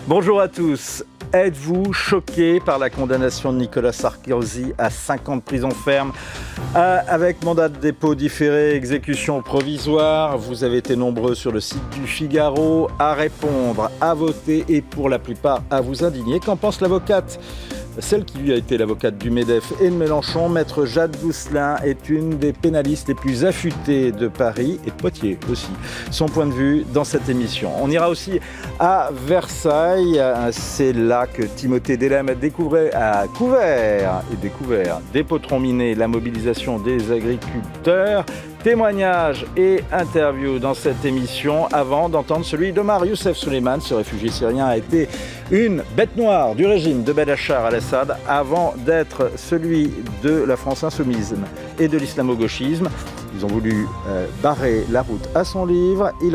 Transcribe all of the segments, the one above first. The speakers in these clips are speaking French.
Bonjour à tous. Êtes-vous choqués par la condamnation de Nicolas Sarkozy à 5 ans de prison ferme avec mandat de dépôt différé, exécution provisoire? Vous avez été nombreux sur le site du Figaro à répondre, à voter et pour la plupart à vous indigner. Qu'en pense l'avocate? Celle qui lui a été l'avocate du MEDEF et de Mélenchon, maître Jade Bousselin, est une des pénalistes les plus affûtées de Paris et de Poitiers aussi. Son point de vue dans cette émission. On ira aussi à Versailles. C'est là que Timothée Delem a découvert des potrons minés, la mobilisation des agriculteurs. Témoignages et interviews dans cette émission avant d'entendre celui d'Omar Youssef Souleiman. Ce réfugié syrien a été une bête noire du régime de Bachar al-Assad avant d'être celui de la France insoumise et de l'islamo-gauchisme. Ils ont voulu barrer la route à son livre. Il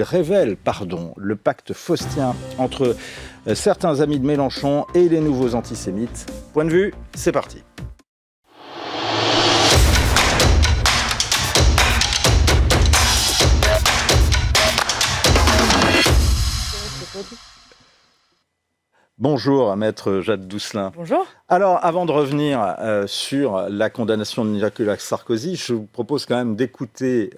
révèle le pacte faustien entre certains amis de Mélenchon et les nouveaux antisémites. Point de vue, c'est parti. Bonjour, maître Jade Bousselin. Bonjour. Alors, avant de revenir sur la condamnation de Nicolas Sarkozy, je vous propose quand même d'écouter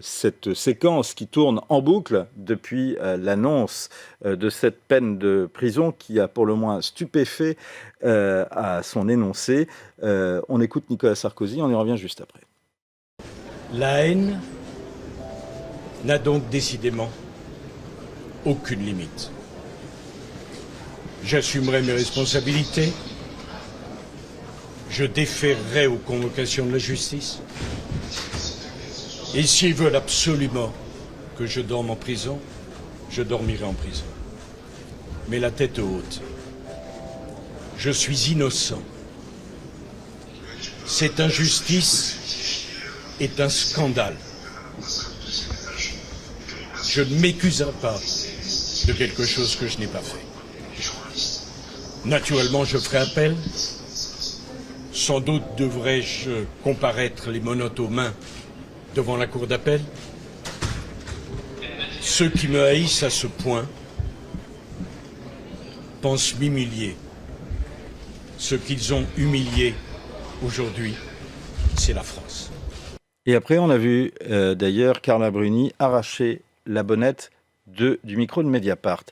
cette séquence qui tourne en boucle depuis l'annonce de cette peine de prison qui a pour le moins stupéfait à son énoncé. On écoute Nicolas Sarkozy, on y revient juste après. La haine n'a donc décidément aucune limite. J'assumerai mes responsabilités. Je déférerai aux convocations de la justice. Et s'ils veulent absolument que je dorme en prison, je dormirai en prison. Mais la tête haute. Je suis innocent. Cette injustice est un scandale. Je ne m'accuserai pas de quelque chose que je n'ai pas fait. Naturellement, je ferai appel. Sans doute devrais-je comparaître les menottes aux mains devant la cour d'appel. Ceux qui me haïssent à ce point pensent m'humilier. Ce qu'ils ont humilié aujourd'hui, c'est la France. Et après, on a vu d'ailleurs Carla Bruni arracher la bonnette du micro de Mediapart.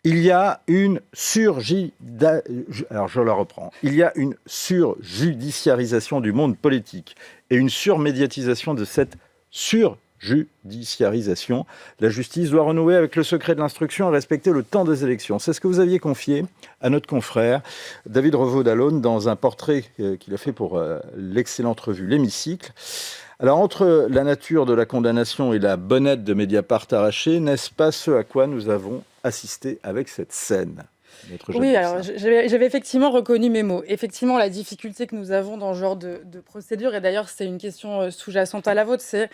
Il y a une surjudiciarisation du monde politique et une surmédiatisation de cette surjudiciarisation. La justice doit renouer avec le secret de l'instruction et respecter le temps des élections. C'est ce que vous aviez confié à notre confrère David Revaud-Dallon dans un portrait qu'il a fait pour l'excellente revue L'Hémicycle. Alors, entre la nature de la condamnation et la bonnette de Mediapart arrachée, n'est-ce pas ce à quoi nous avons assisté avec cette scène? Oui, alors j'avais effectivement reconnu mes mots. Effectivement, la difficulté que nous avons dans ce genre de procédure, et d'ailleurs c'est une question sous-jacente à la vôtre, c'est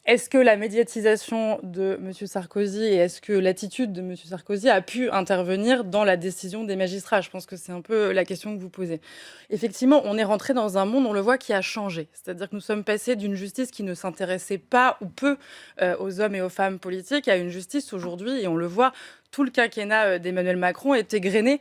est-ce que la médiatisation de M. Sarkozy et est-ce que l'attitude de M. Sarkozy a pu intervenir dans la décision des magistrats? Je pense que c'est un peu la question que vous posez. Effectivement, on est rentré dans un monde, on le voit, qui a changé. C'est-à-dire que nous sommes passés d'une justice qui ne s'intéressait pas ou peu aux hommes et aux femmes politiques à une justice aujourd'hui, et on le voit, tout le quinquennat d'Emmanuel Macron est égrené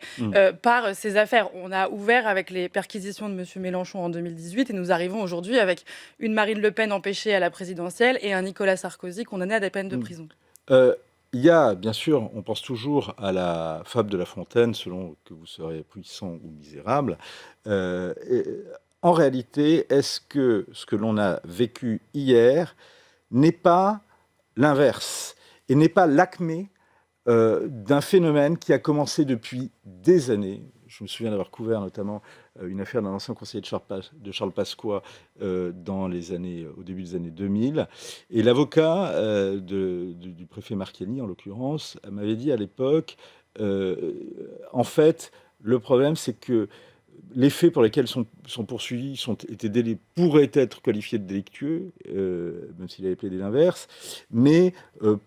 par ces affaires. On a ouvert avec les perquisitions de M. Mélenchon en 2018 et nous arrivons aujourd'hui avec une Marine Le Pen empêchée à la présidentielle et un Nicolas Sarkozy condamné à des peines de prison. Il y a, bien sûr, on pense toujours à la fable de La Fontaine, selon que vous serez puissant ou misérable. En réalité, est-ce que ce que l'on a vécu hier n'est pas l'inverse et n'est pas l'acmé d'un phénomène qui a commencé depuis des années? Je me souviens d'avoir couvert notamment une affaire d'un ancien conseiller de Charles Pasqua au début des années 2000. Et l'avocat du préfet Marchiani, en l'occurrence, m'avait dit à l'époque, en fait, le problème, c'est que les faits pour lesquels sont poursuivis pourraient être qualifiés de délictueux, même s'il avait plaidé l'inverse, mais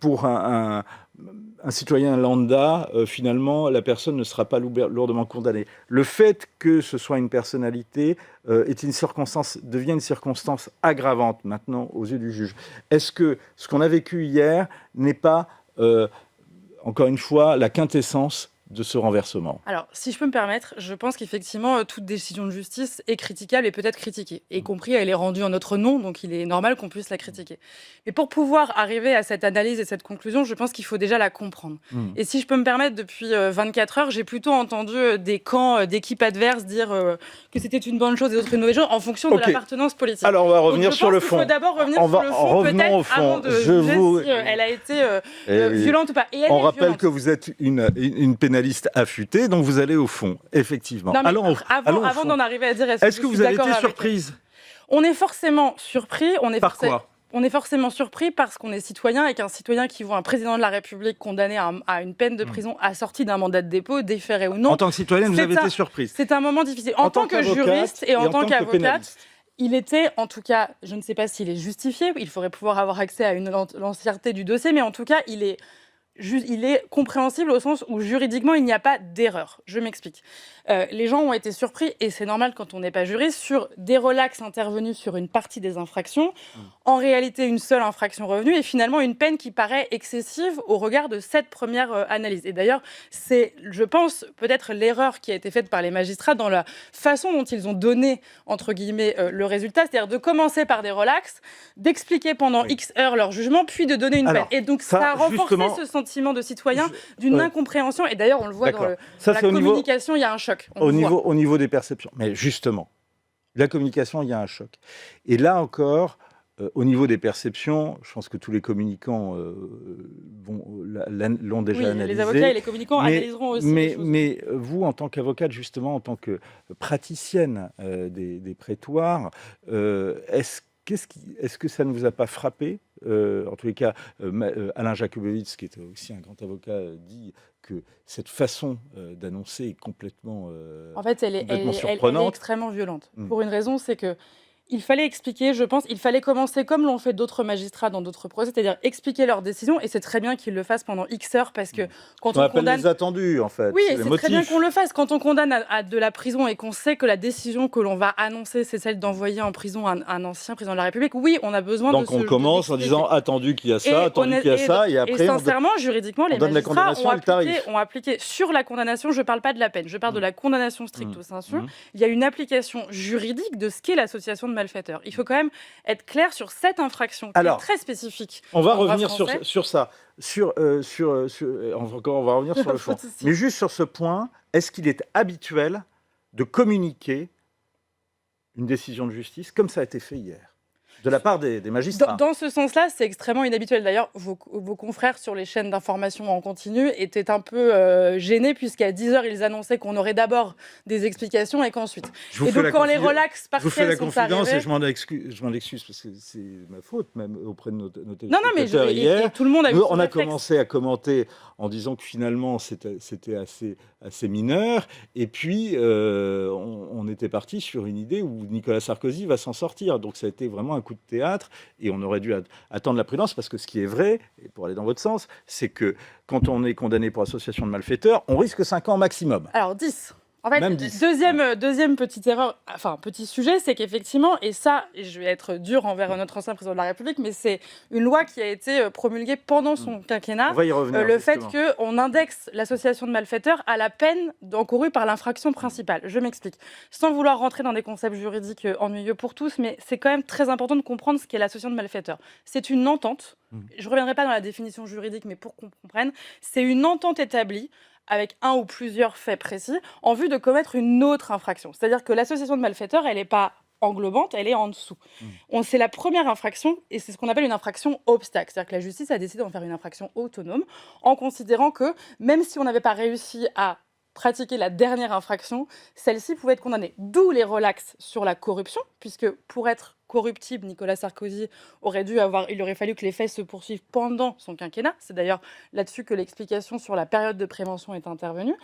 pour un citoyen lambda, finalement, la personne ne sera pas lourdement condamnée. Le fait que ce soit une personnalité devient une circonstance aggravante maintenant aux yeux du juge. Est-ce que ce qu'on a vécu hier n'est pas encore une fois, la quintessence de ce renversement? Alors, si je peux me permettre, je pense qu'effectivement, toute décision de justice est critiquable et peut être critiquée. Y compris, elle est rendue en notre nom, donc il est normal qu'on puisse la critiquer. Mais pour pouvoir arriver à cette analyse et cette conclusion, je pense qu'il faut déjà la comprendre. Et si je peux me permettre, depuis 24 heures, j'ai plutôt entendu des camps d'équipes adverses dire que c'était une bonne chose et d'autres une mauvaise chose en fonction de l'appartenance politique. Alors, on va revenir sur le fond. Il faut d'abord revenir sur le fond, peut-être, avant de juger si elle a été violente ou pas. Et on rappelle que vous êtes une pénaliste affûtée, donc vous allez au fond, effectivement. Non, avant d'en arriver à dire est-ce que vous avez été surprise? On est forcément surpris. Par quoi? On est forcément surpris parce qu'on est citoyen et qu'un citoyen qui voit un président de la République condamné à une peine de prison assortie d'un mandat de dépôt, déféré ou non. En tant que citoyenne, vous avez été surprise? C'est un moment difficile. En tant que juriste et en tant qu'avocate, il était, en tout cas, je ne sais pas s'il est justifié, il faudrait pouvoir avoir accès à l'entièreté du dossier, mais en tout cas, il est compréhensible au sens où juridiquement il n'y a pas d'erreur. Je m'explique. Les gens ont été surpris, et c'est normal quand on n'est pas juriste, sur des relax intervenus sur une partie des infractions, en réalité une seule infraction revenue, et finalement une peine qui paraît excessive au regard de cette première analyse. Et d'ailleurs, c'est, je pense, peut-être l'erreur qui a été faite par les magistrats dans la façon dont ils ont donné, entre guillemets, le résultat, c'est-à-dire de commencer par des relax, d'expliquer pendant X heures leur jugement, puis de donner une peine. Et donc ça a renforcé ce sentiment de citoyen d'une incompréhension, et d'ailleurs on le voit dans la communication, il y a un choc. Au niveau des perceptions. Mais justement, la communication, il y a un choc. Et là encore, au niveau des perceptions, je pense que tous les communicants l'ont déjà analysé. Les avocats et les communicants analyseront aussi les choses. Mais vous, en tant qu'avocate, justement, en tant que praticienne des prétoires, est-ce que ça ne vous a pas frappé? En tous les cas, Alain Jakubowicz, qui est aussi un grand avocat, dit que cette façon d'annoncer est complètement en fait, elle est extrêmement violente. Pour une raison, c'est que il fallait expliquer, je pense, il fallait commencer comme l'ont fait d'autres magistrats dans d'autres procès, c'est-à-dire expliquer leurs décisions, et c'est très bien qu'ils le fassent pendant X heures, parce que quand on condamne... les attendus, en fait. Oui, c'est très bien qu'on le fasse. Quand on condamne à de la prison et qu'on sait que la décision que l'on va annoncer, c'est celle d'envoyer en prison un ancien président de la République, oui, on a besoin Donc on commence en disant attendu qu'il y a ça, et après... Et sincèrement, juridiquement, les magistrats ont appliqué sur la condamnation, je ne parle pas de la peine, je parle de la condamnation stricto sensu, il y a une application juridique de ce qu'est l'association de malfaiteurs. Il faut quand même être clair sur cette infraction qui est très spécifique. On va revenir sur ça. On va revenir sur le fond. Mais juste sur ce point, est-ce qu'il est habituel de communiquer une décision de justice comme ça a été fait hier de la part des magistrats? Dans ce sens-là, c'est extrêmement inhabituel. D'ailleurs, vos confrères sur les chaînes d'information en continu étaient un peu gênés, puisqu'à 10h, ils annonçaient qu'on aurait d'abord des explications et qu'ensuite. Et donc, quand les relax partiels sont arrivés... Je vous fais la confidence et je m'en excuse parce que c'est ma faute, même auprès de nos téléspectateurs. Non, mais hier, et tout le monde a eu on a commencé à commenter en disant que finalement, c'était assez mineur. Et puis, on était parti sur une idée où Nicolas Sarkozy va s'en sortir. Donc, ça a été vraiment un coup de théâtre, et on aurait dû attendre la prudence, parce que ce qui est vrai, et pour aller dans votre sens, c'est que quand on est condamné pour association de malfaiteurs, on risque 5 ans maximum. Alors 10. En fait, deuxième petite erreur, enfin petit sujet, c'est qu'effectivement, et ça, je vais être dur envers notre ancien président de la République, mais c'est une loi qui a été promulguée pendant son quinquennat. On va y revenir, le fait qu'on indexe l'association de malfaiteurs à la peine encourue par l'infraction principale. Je m'explique. Sans vouloir rentrer dans des concepts juridiques ennuyeux pour tous, mais c'est quand même très important de comprendre ce qu'est l'association de malfaiteurs. C'est une entente. Je ne reviendrai pas dans la définition juridique, mais pour qu'on comprenne, c'est une entente établie avec un ou plusieurs faits précis, en vue de commettre une autre infraction. C'est-à-dire que l'association de malfaiteurs, elle n'est pas englobante, elle est en dessous. C'est la première infraction, et c'est ce qu'on appelle une infraction obstacle. C'est-à-dire que la justice a décidé d'en faire une infraction autonome, en considérant que, même si on n'avait pas réussi à pratiquer la dernière infraction, celle-ci pouvait être condamnée. D'où les relax sur la corruption, puisque pour être corruptible, Nicolas Sarkozy il aurait fallu que les faits se poursuivent pendant son quinquennat. C'est d'ailleurs là-dessus que l'explication sur la période de prévention est intervenue,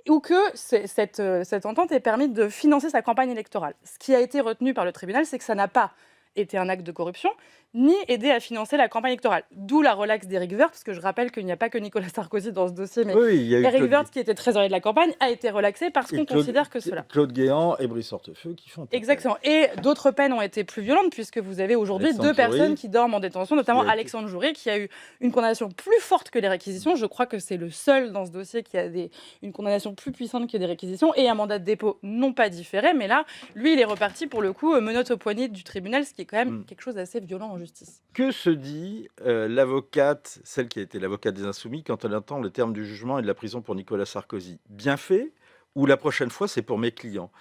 ou que cette entente ait permis de financer sa campagne électorale. Ce qui a été retenu par le tribunal, c'est que ça n'a pas été un acte de corruption, ni aider à financer la campagne électorale. D'où la relaxe d'Éric Woerth, parce que je rappelle qu'il n'y a pas que Nicolas Sarkozy dans ce dossier, mais Oui, il y a eu Éric Claude, Woerth, qui était trésorier de la campagne, a été relaxé parce qu'on considère que cela. Claude Guéant et Brice Hortefeux qui font. Exactement. Et d'autres peines ont été plus violentes, puisque vous avez aujourd'hui Alexandre 2 personnes Joury, qui dorment en détention, notamment qui a été- Alexandre Joury, qui a eu une condamnation plus forte que les réquisitions. Je crois que c'est le seul dans ce dossier qui a une condamnation plus puissante que des réquisitions, et un mandat de dépôt non pas différé, mais là, lui, il est reparti pour le coup menottes au poignet du tribunal, ce qui est quand même quelque chose d'assez violent en justice. Que se dit l'avocate, celle qui a été l'avocate des Insoumis, quand elle entend le terme du jugement et de la prison pour Nicolas Sarkozy? Bien fait, ou la prochaine fois, c'est pour mes clients?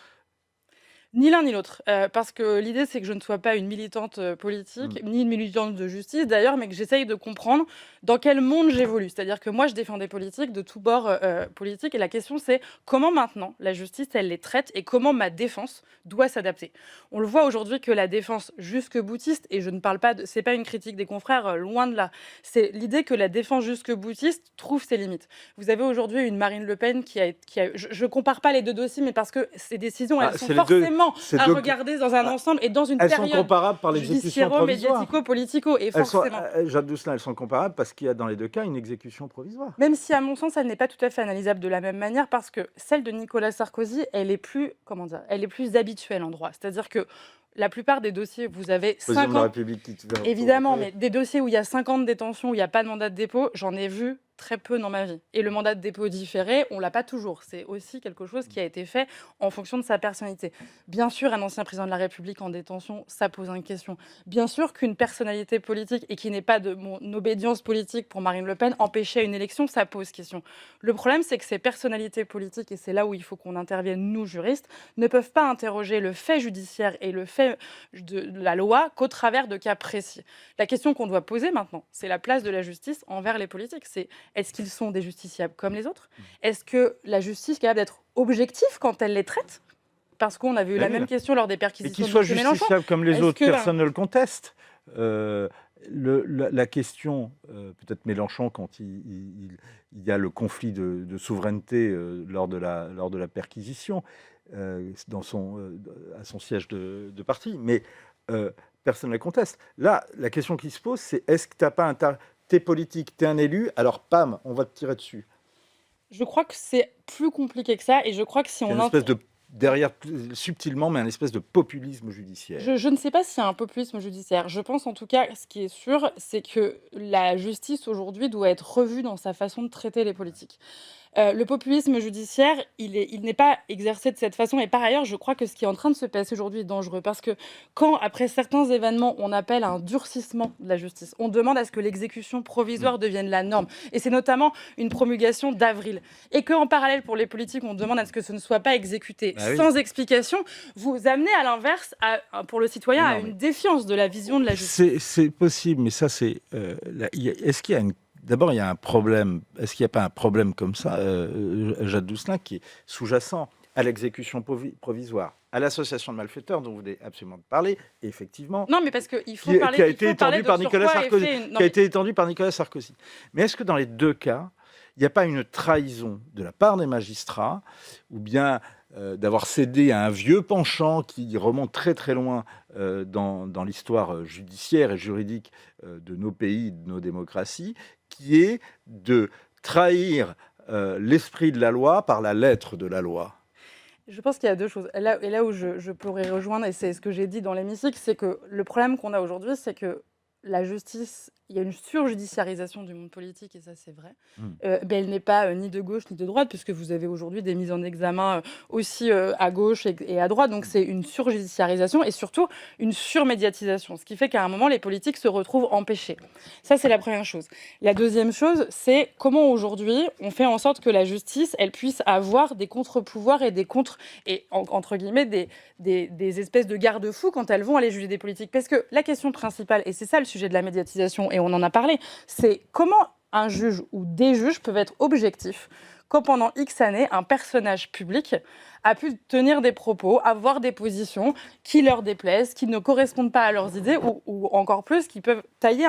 Ni l'un ni l'autre, parce que l'idée, c'est que je ne sois pas une militante politique, ni une militante de justice d'ailleurs, mais que j'essaye de comprendre dans quel monde j'évolue. C'est-à-dire que moi, je défends des politiques de tous bords politiques, et la question, c'est comment maintenant la justice, elle les traite, et comment ma défense doit s'adapter. On le voit aujourd'hui que la défense jusque-boutiste, et je ne parle pas c'est pas une critique des confrères, loin de là, c'est l'idée que la défense jusque-boutiste trouve ses limites. Vous avez aujourd'hui une Marine Le Pen qui a je compare pas les deux dossiers, mais parce que ces décisions, elles sont forcément à regarder dans un ensemble et dans une période. Elles sont comparables par l'exécution provisoire. Médiatico-politico, et forcément. Jacques Dousselin, elles sont comparables parce qu'il y a dans les deux cas une exécution provisoire. Même si, à mon sens, elle n'est pas tout à fait analysable de la même manière, parce que celle de Nicolas Sarkozy, elle est plus habituelle en droit. C'est-à-dire que la plupart des dossiers, vous avez 5 ans. Évidemment, mais des dossiers où il y a 5 ans de détention, où il n'y a pas de mandat de dépôt, j'en ai vu très peu dans ma vie. Et le mandat de dépôt différé, on ne l'a pas toujours. C'est aussi quelque chose qui a été fait en fonction de sa personnalité. Bien sûr, un ancien président de la République en détention, ça pose une question. Bien sûr qu'une personnalité politique, et qui n'est pas de mon obédience politique pour Marine Le Pen, empêcher une élection, ça pose question. Le problème, c'est que ces personnalités politiques, et c'est là où il faut qu'on intervienne, nous, juristes, ne peuvent pas interroger le fait judiciaire et le fait de la loi qu'au travers de cas précis. La question qu'on doit poser maintenant, c'est la place de la justice envers les politiques. C'est est-ce qu'ils sont des justiciables comme les autres? Est-ce que la justice est capable d'être objective quand elle les traite? Parce qu'on avait eu la même question lors des perquisitions. Et qu'ils soient justiciables comme les autres, personne ne le conteste. La question, peut-être Mélenchon, quand il y a le conflit de souveraineté lors de la perquisition, à son siège de parti, mais personne ne le conteste. Là, la question qui se pose, c'est est-ce que tu n'as pas t'es politique, t'es un élu, alors pam, on va te tirer dessus. Je crois que c'est plus compliqué que ça, et je crois que si on... derrière, subtilement, mais un espèce de populisme judiciaire. Je ne sais pas s'il y a un populisme judiciaire. Je pense en tout cas, ce qui est sûr, c'est que la justice aujourd'hui doit être revue dans sa façon de traiter les politiques. Le populisme judiciaire, il n'est pas exercé de cette façon. Et par ailleurs, je crois que ce qui est en train de se passer aujourd'hui est dangereux. Parce que quand, après certains événements, on appelle à un durcissement de la justice, on demande à ce que l'exécution provisoire devienne la norme. Et c'est notamment une promulgation d'avril. Et qu'en parallèle, pour les politiques, on demande à ce que ce ne soit pas exécuté sans explication. Vous amenez à l'inverse, pour le citoyen, à une défiance de la vision de la justice. C'est possible, mais ça, c'est... est-ce qu'il y a une... D'abord, il y a un problème. Est-ce qu'il n'y a pas un problème comme ça, Jacques Dousselin, qui est sous-jacent à l'exécution provisoire, à l'association de malfaiteurs dont vous venez absolument de parler, effectivement. Non, mais parce qu'il faut parler. Qui a été étendu par Nicolas Sarkozy. Qui a été étendu par Nicolas Sarkozy. Mais est-ce que dans les deux cas, il n'y a pas une trahison de la part des magistrats, ou bien d'avoir cédé à un vieux penchant qui remonte très très loin dans l'histoire judiciaire et juridique de nos pays, de nos démocraties, qui est de trahir l'esprit de la loi par la lettre de la loi? Je pense qu'il y a deux choses. Là où je pourrais rejoindre, et c'est ce que j'ai dit dans l'hémicycle, c'est que le problème qu'on a aujourd'hui, c'est que la justice, il y a une surjudiciarisation du monde politique, et ça c'est vrai. Mais elle n'est pas ni de gauche ni de droite, puisque vous avez aujourd'hui des mises en examen aussi à gauche et à droite. Donc c'est une surjudiciarisation et surtout une surmédiatisation, ce qui fait qu'à un moment les politiques se retrouvent empêchés. Ça c'est la première chose. La deuxième chose, c'est comment aujourd'hui on fait en sorte que la justice, elle puisse avoir des contre-pouvoirs et entre guillemets des espèces de garde-fous quand elles vont aller juger des politiques. Parce que la question principale, et c'est ça le sujet de la médiatisation, et on en a parlé, c'est comment un juge ou des juges peuvent être objectifs quand pendant X années, un personnage public a pu tenir des propos, avoir des positions qui leur déplaisent, qui ne correspondent pas à leurs idées, ou encore plus, qui peuvent tailler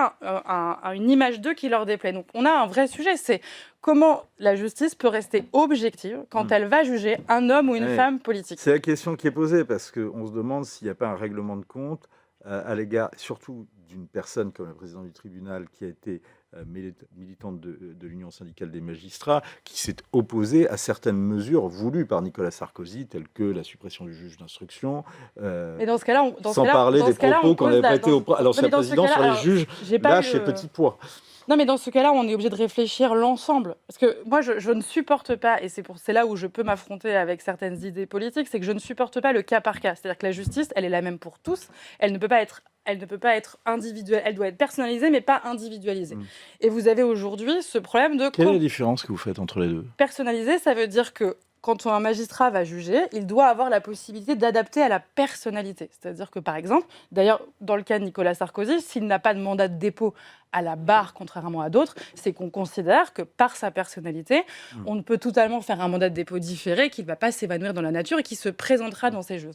une image d'eux qui leur déplaît. Donc on a un vrai sujet, c'est comment la justice peut rester objective quand elle va juger un homme ou une femme politique. C'est la question qui est posée, parce qu'on se demande s'il n'y a pas un règlement de compte à l'égard surtout d'une personne comme la présidente du tribunal qui a été militante de l'Union syndicale des magistrats, qui s'est opposée à certaines mesures voulues par Nicolas Sarkozy, telles que la suppression du juge d'instruction, Mais dans ce cas-là, sans parler des propos qu'on avait prêtés à l'ancien président sur les juges lâches et petits pois. Non, mais dans ce cas-là, on est obligé de réfléchir l'ensemble. Parce que moi, je ne supporte pas, et c'est là où je peux m'affronter avec certaines idées politiques, c'est que je ne supporte pas le cas par cas. C'est-à-dire que la justice, elle est la même pour tous. Elle ne peut pas être individuelle. Elle doit être personnalisée, mais pas individualisée. Et vous avez aujourd'hui ce problème de... Quelle est la différence que vous faites entre les deux ? Personnalisée, ça veut dire que quand un magistrat va juger, il doit avoir la possibilité d'adapter à la personnalité. C'est-à-dire que, par exemple, d'ailleurs, dans le cas de Nicolas Sarkozy, s'il n'a pas de mandat de dépôt à la barre, contrairement à d'autres, c'est qu'on considère que par sa personnalité, on ne peut totalement faire un mandat de dépôt différé, qu'il ne va pas s'évanouir dans la nature et qui se présentera dans ces jeux.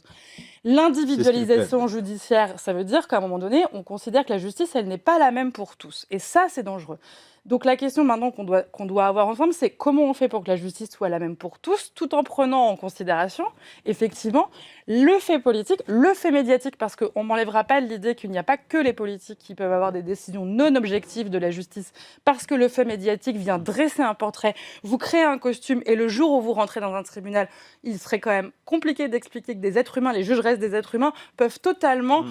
L'individualisation judiciaire, ça veut dire qu'à un moment donné, on considère que la justice, elle n'est pas la même pour tous. Et ça, c'est dangereux. Donc la question maintenant qu'on doit avoir ensemble, c'est comment on fait pour que la justice soit la même pour tous, tout en prenant en considération, effectivement, le fait politique, le fait médiatique, parce qu'on ne m'enlèvera pas l'idée qu'il n'y a pas que les politiques qui peuvent avoir des décisions non objectives de la justice, parce que le fait médiatique vient dresser un portrait, vous créez un costume, et le jour où vous rentrez dans un tribunal, il serait quand même compliqué d'expliquer que des êtres humains, les juges restent des êtres humains, peuvent totalement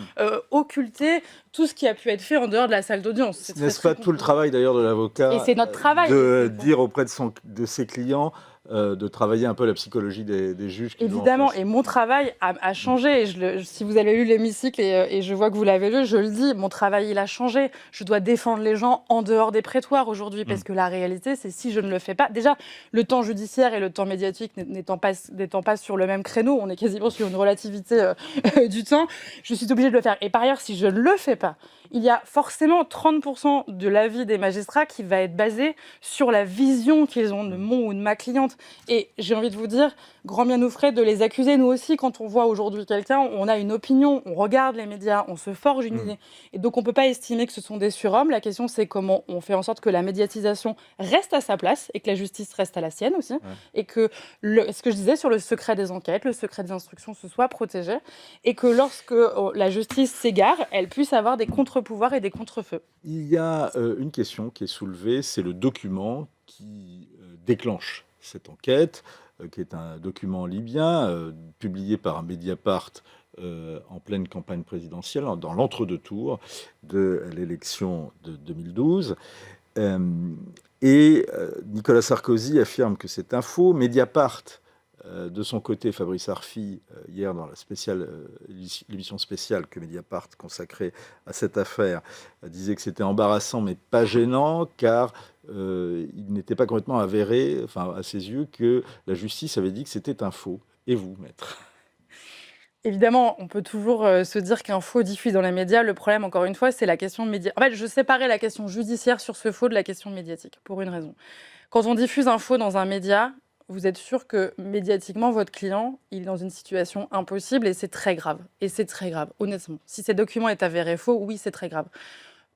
occulter tout ce qui a pu être fait en dehors de la salle d'audience. N'est-ce pas tout le travail d'ailleurs de l'avocat et c'est notre travail, de dire auprès de ses clients de travailler un peu la psychologie des juges qui évidemment, et mon travail a changé. Et si vous avez lu l'hémicycle, et je vois que vous l'avez lu, je le dis, mon travail, il a changé. Je dois défendre les gens en dehors des prétoires aujourd'hui, parce que la réalité, c'est si je ne le fais pas... Déjà, le temps judiciaire et le temps médiatique n'étant pas sur le même créneau, on est quasiment sur une relativité du temps, je suis obligée de le faire. Et par ailleurs, si je ne le fais pas, il y a forcément 30% de l'avis des magistrats qui va être basé sur la vision qu'ils ont de mon ou de ma cliente. Et j'ai envie de vous dire, grand bien nous ferait de les accuser. Nous aussi, quand on voit aujourd'hui quelqu'un, on a une opinion, on regarde les médias, on se forge une idée. Et donc, on ne peut pas estimer que ce sont des surhommes. La question, c'est comment on fait en sorte que la médiatisation reste à sa place et que la justice reste à la sienne aussi. Ouais. Et que, ce que je disais sur le secret des enquêtes, le secret des instructions, se soit protégé. Et que lorsque la justice s'égare, elle puisse avoir des contre-pouvoirs et des contre-feux. Il y a une question qui est soulevée, c'est le document qui déclenche cette enquête, qui est un document libyen publié par Mediapart en pleine campagne présidentielle, dans l'entre-deux tours de l'élection de 2012. Nicolas Sarkozy affirme que c'est un faux. Mediapart, de son côté, Fabrice Arfi, hier dans l'émission spéciale que Mediapart consacrait à cette affaire, disait que c'était embarrassant mais pas gênant, car il n'était pas complètement avéré, enfin, à ses yeux, que la justice avait dit que c'était un faux. Et vous, maître ? Évidemment, on peut toujours se dire qu'un faux diffuse dans les médias. Le problème, encore une fois, c'est la question médiatique. En fait, je séparais la question judiciaire sur ce faux de la question médiatique, pour une raison. Quand on diffuse un faux dans un média, vous êtes sûr que médiatiquement, votre client, il est dans une situation impossible et c'est très grave. Et c'est très grave, honnêtement. Si ces documents est avéré faux, oui, c'est très grave.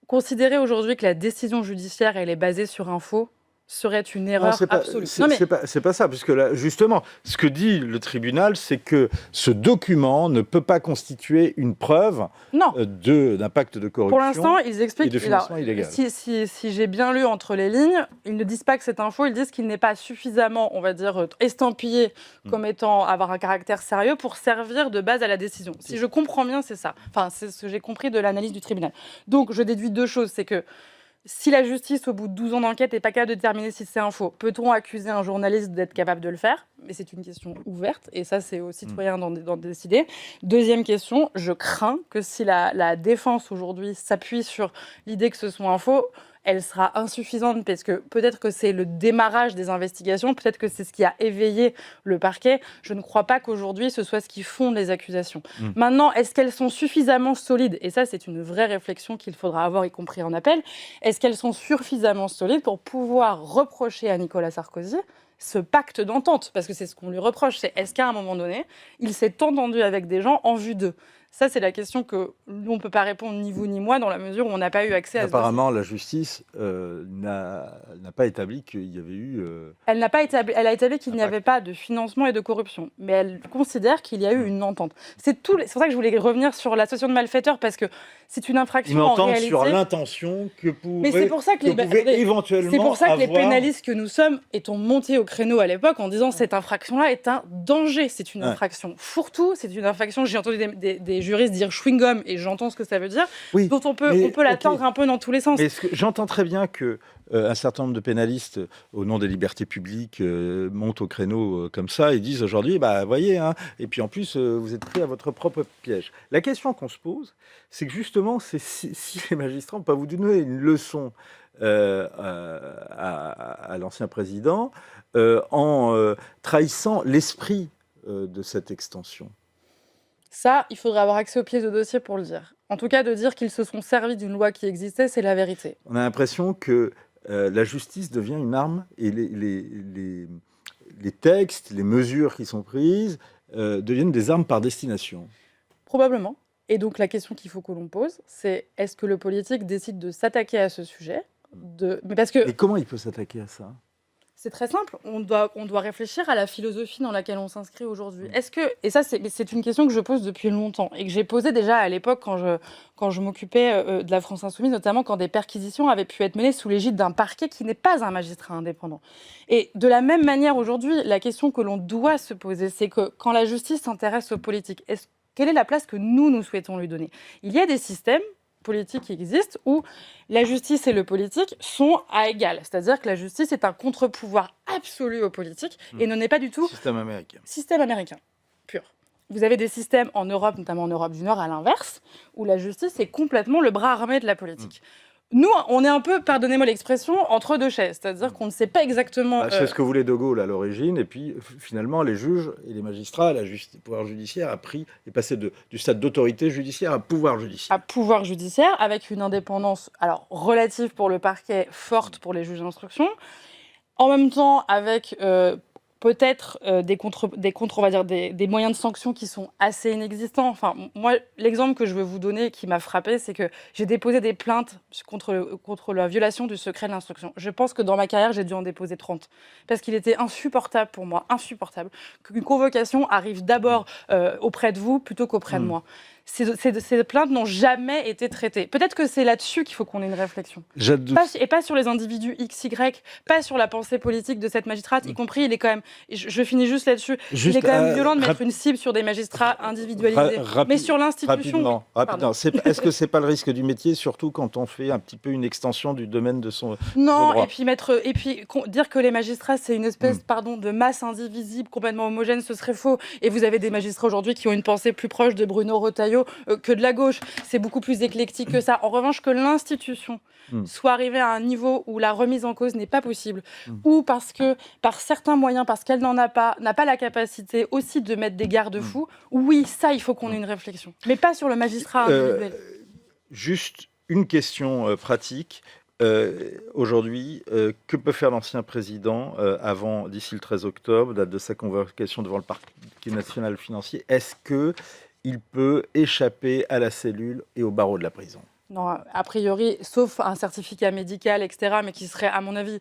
Considérer aujourd'hui que la décision judiciaire, elle est basée sur un faux, serait une erreur absolue. C'est pas ça, puisque là, justement, ce que dit le tribunal, c'est que ce document ne peut pas constituer une preuve d'impact de corruption. Pour l'instant, ils expliquent et de financement illégal. Si j'ai bien lu entre les lignes, ils ne disent pas que c'est un faux, ils disent qu'il n'est pas suffisamment, on va dire, estampillé comme étant avoir un caractère sérieux pour servir de base à la décision. Si je comprends bien, c'est ça. Enfin, c'est ce que j'ai compris de l'analyse du tribunal. Donc, je déduis deux choses, c'est que si la justice, au bout de 12 ans d'enquête, n'est pas capable de déterminer si c'est un faux, peut-on accuser un journaliste d'être capable de le faire ? Mais c'est une question ouverte, et ça, c'est aux citoyens d'en décider. Deuxième question, je crains que si la défense, aujourd'hui, s'appuie sur l'idée que ce soit un faux, elle sera insuffisante, parce que peut-être que c'est le démarrage des investigations, peut-être que c'est ce qui a éveillé le parquet. Je ne crois pas qu'aujourd'hui, ce soit ce qui fonde les accusations. Maintenant, est-ce qu'elles sont suffisamment solides ? Et ça, c'est une vraie réflexion qu'il faudra avoir, y compris en appel. Est-ce qu'elles sont suffisamment solides pour pouvoir reprocher à Nicolas Sarkozy ce pacte d'entente ? Parce que c'est ce qu'on lui reproche, c'est est-ce qu'à un moment donné, il s'est entendu avec des gens en vue d'eux ? Ça, c'est la question que nous, on ne peut pas répondre, ni vous ni moi, dans la mesure où on n'a pas eu accès à ce dossier. Apparemment, la justice n'a pas établi qu'il y avait eu... Elle a établi qu'il n'y avait pas de financement et de corruption, mais elle considère qu'il y a eu une entente. C'est pour ça que je voulais revenir sur l'association de malfaiteurs, parce que c'est une infraction en réalité. Une entente sur l'intention que pouvait, mais c'est pour ça que éventuellement c'est pour ça que avoir... les pénalistes que nous sommes étant montés au créneau à l'époque en disant cette infraction-là est un danger, c'est une infraction fourre-tout, c'est une infraction, j'ai entendu des juristes dire chewing-gum, et j'entends ce que ça veut dire, dont on peut l'atteindre un peu dans tous les sens. Mais j'entends très bien que un certain nombre de pénalistes, au nom des libertés publiques, montent au créneau comme ça et disent aujourd'hui, voyez, et puis en plus, vous êtes pris à votre propre piège. La question qu'on se pose, c'est que justement, si les magistrats n'ont pas voulu donner une leçon à l'ancien président en trahissant l'esprit de cette extension. Ça, il faudrait avoir accès aux pièces de dossier pour le dire. En tout cas, de dire qu'ils se sont servis d'une loi qui existait, c'est la vérité. On a l'impression que la justice devient une arme et les textes, les mesures qui sont prises deviennent des armes par destination. Probablement. Et donc la question qu'il faut que l'on pose, c'est est-ce que le politique décide de s'attaquer à ce sujet Mais comment il peut s'attaquer à ça ? C'est très simple, on doit réfléchir à la philosophie dans laquelle on s'inscrit aujourd'hui. Et ça, c'est une question que je pose depuis longtemps et que j'ai posée déjà à l'époque quand je m'occupais de la France Insoumise, notamment quand des perquisitions avaient pu être menées sous l'égide d'un parquet qui n'est pas un magistrat indépendant. Et de la même manière aujourd'hui, la question que l'on doit se poser, c'est que quand la justice s'intéresse aux politiques, quelle est la place que nous souhaitons lui donner ? Il y a des systèmes politiques qui existent où la justice et le politique sont à égal. C'est-à-dire que la justice est un contre-pouvoir absolu au politique et ne n'est pas du tout... Système américain. Système américain, pur. Vous avez des systèmes en Europe, notamment en Europe du Nord, à l'inverse, où la justice est complètement le bras armé de la politique. Nous, on est un peu, pardonnez-moi l'expression, entre deux chaises. C'est-à-dire qu'on ne sait pas exactement... C'est ce que voulait De Gaulle à l'origine. Et puis, finalement, les juges et les magistrats, le pouvoir judiciaire est passé du stade d'autorité judiciaire à pouvoir judiciaire. À pouvoir judiciaire, avec une indépendance relative pour le parquet, forte pour les juges d'instruction. En même temps, avec... peut-être des moyens de sanction qui sont assez inexistants. Enfin, moi, l'exemple que je veux vous donner qui m'a frappée, c'est que j'ai déposé des plaintes contre la violation du secret de l'instruction. Je pense que dans ma carrière, j'ai dû en déposer 30. Parce qu'il était insupportable pour moi, qu'une convocation arrive d'abord auprès de vous plutôt qu'auprès de moi. Ces plaintes n'ont jamais été traitées. Peut-être que c'est là-dessus qu'il faut qu'on ait une réflexion. Et pas sur les individus XY, pas sur la pensée politique de cette magistrate, y compris, il est quand même... Je finis juste là-dessus. Il est quand même violent de mettre une cible sur des magistrats individualisés. Mais sur l'institution... Rapidement. Est-ce que c'est pas le risque du métier, surtout quand on fait un petit peu une extension du domaine de son Non, droit. et puis dire que les magistrats, c'est une espèce de masse indivisible, complètement homogène, ce serait faux. Et vous avez des magistrats aujourd'hui qui ont une pensée plus proche de Bruno Retailleau que de la gauche. C'est beaucoup plus éclectique que ça. En revanche, que l'institution soit arrivée à un niveau où la remise en cause n'est pas possible, ou parce que, par certains moyens, parce qu'elle n'a pas la capacité aussi de mettre des garde-fous, oui, ça, il faut qu'on ait une réflexion. Mais pas sur le magistrat individuel. Juste une question pratique. Aujourd'hui, que peut faire l'ancien président d'ici le 13 octobre, date de sa convocation devant le parquet national financier? Est-ce qu'il peut échapper à la cellule et au barreau de la prison? Non, a priori, sauf un certificat médical, etc., mais qui serait, à mon avis,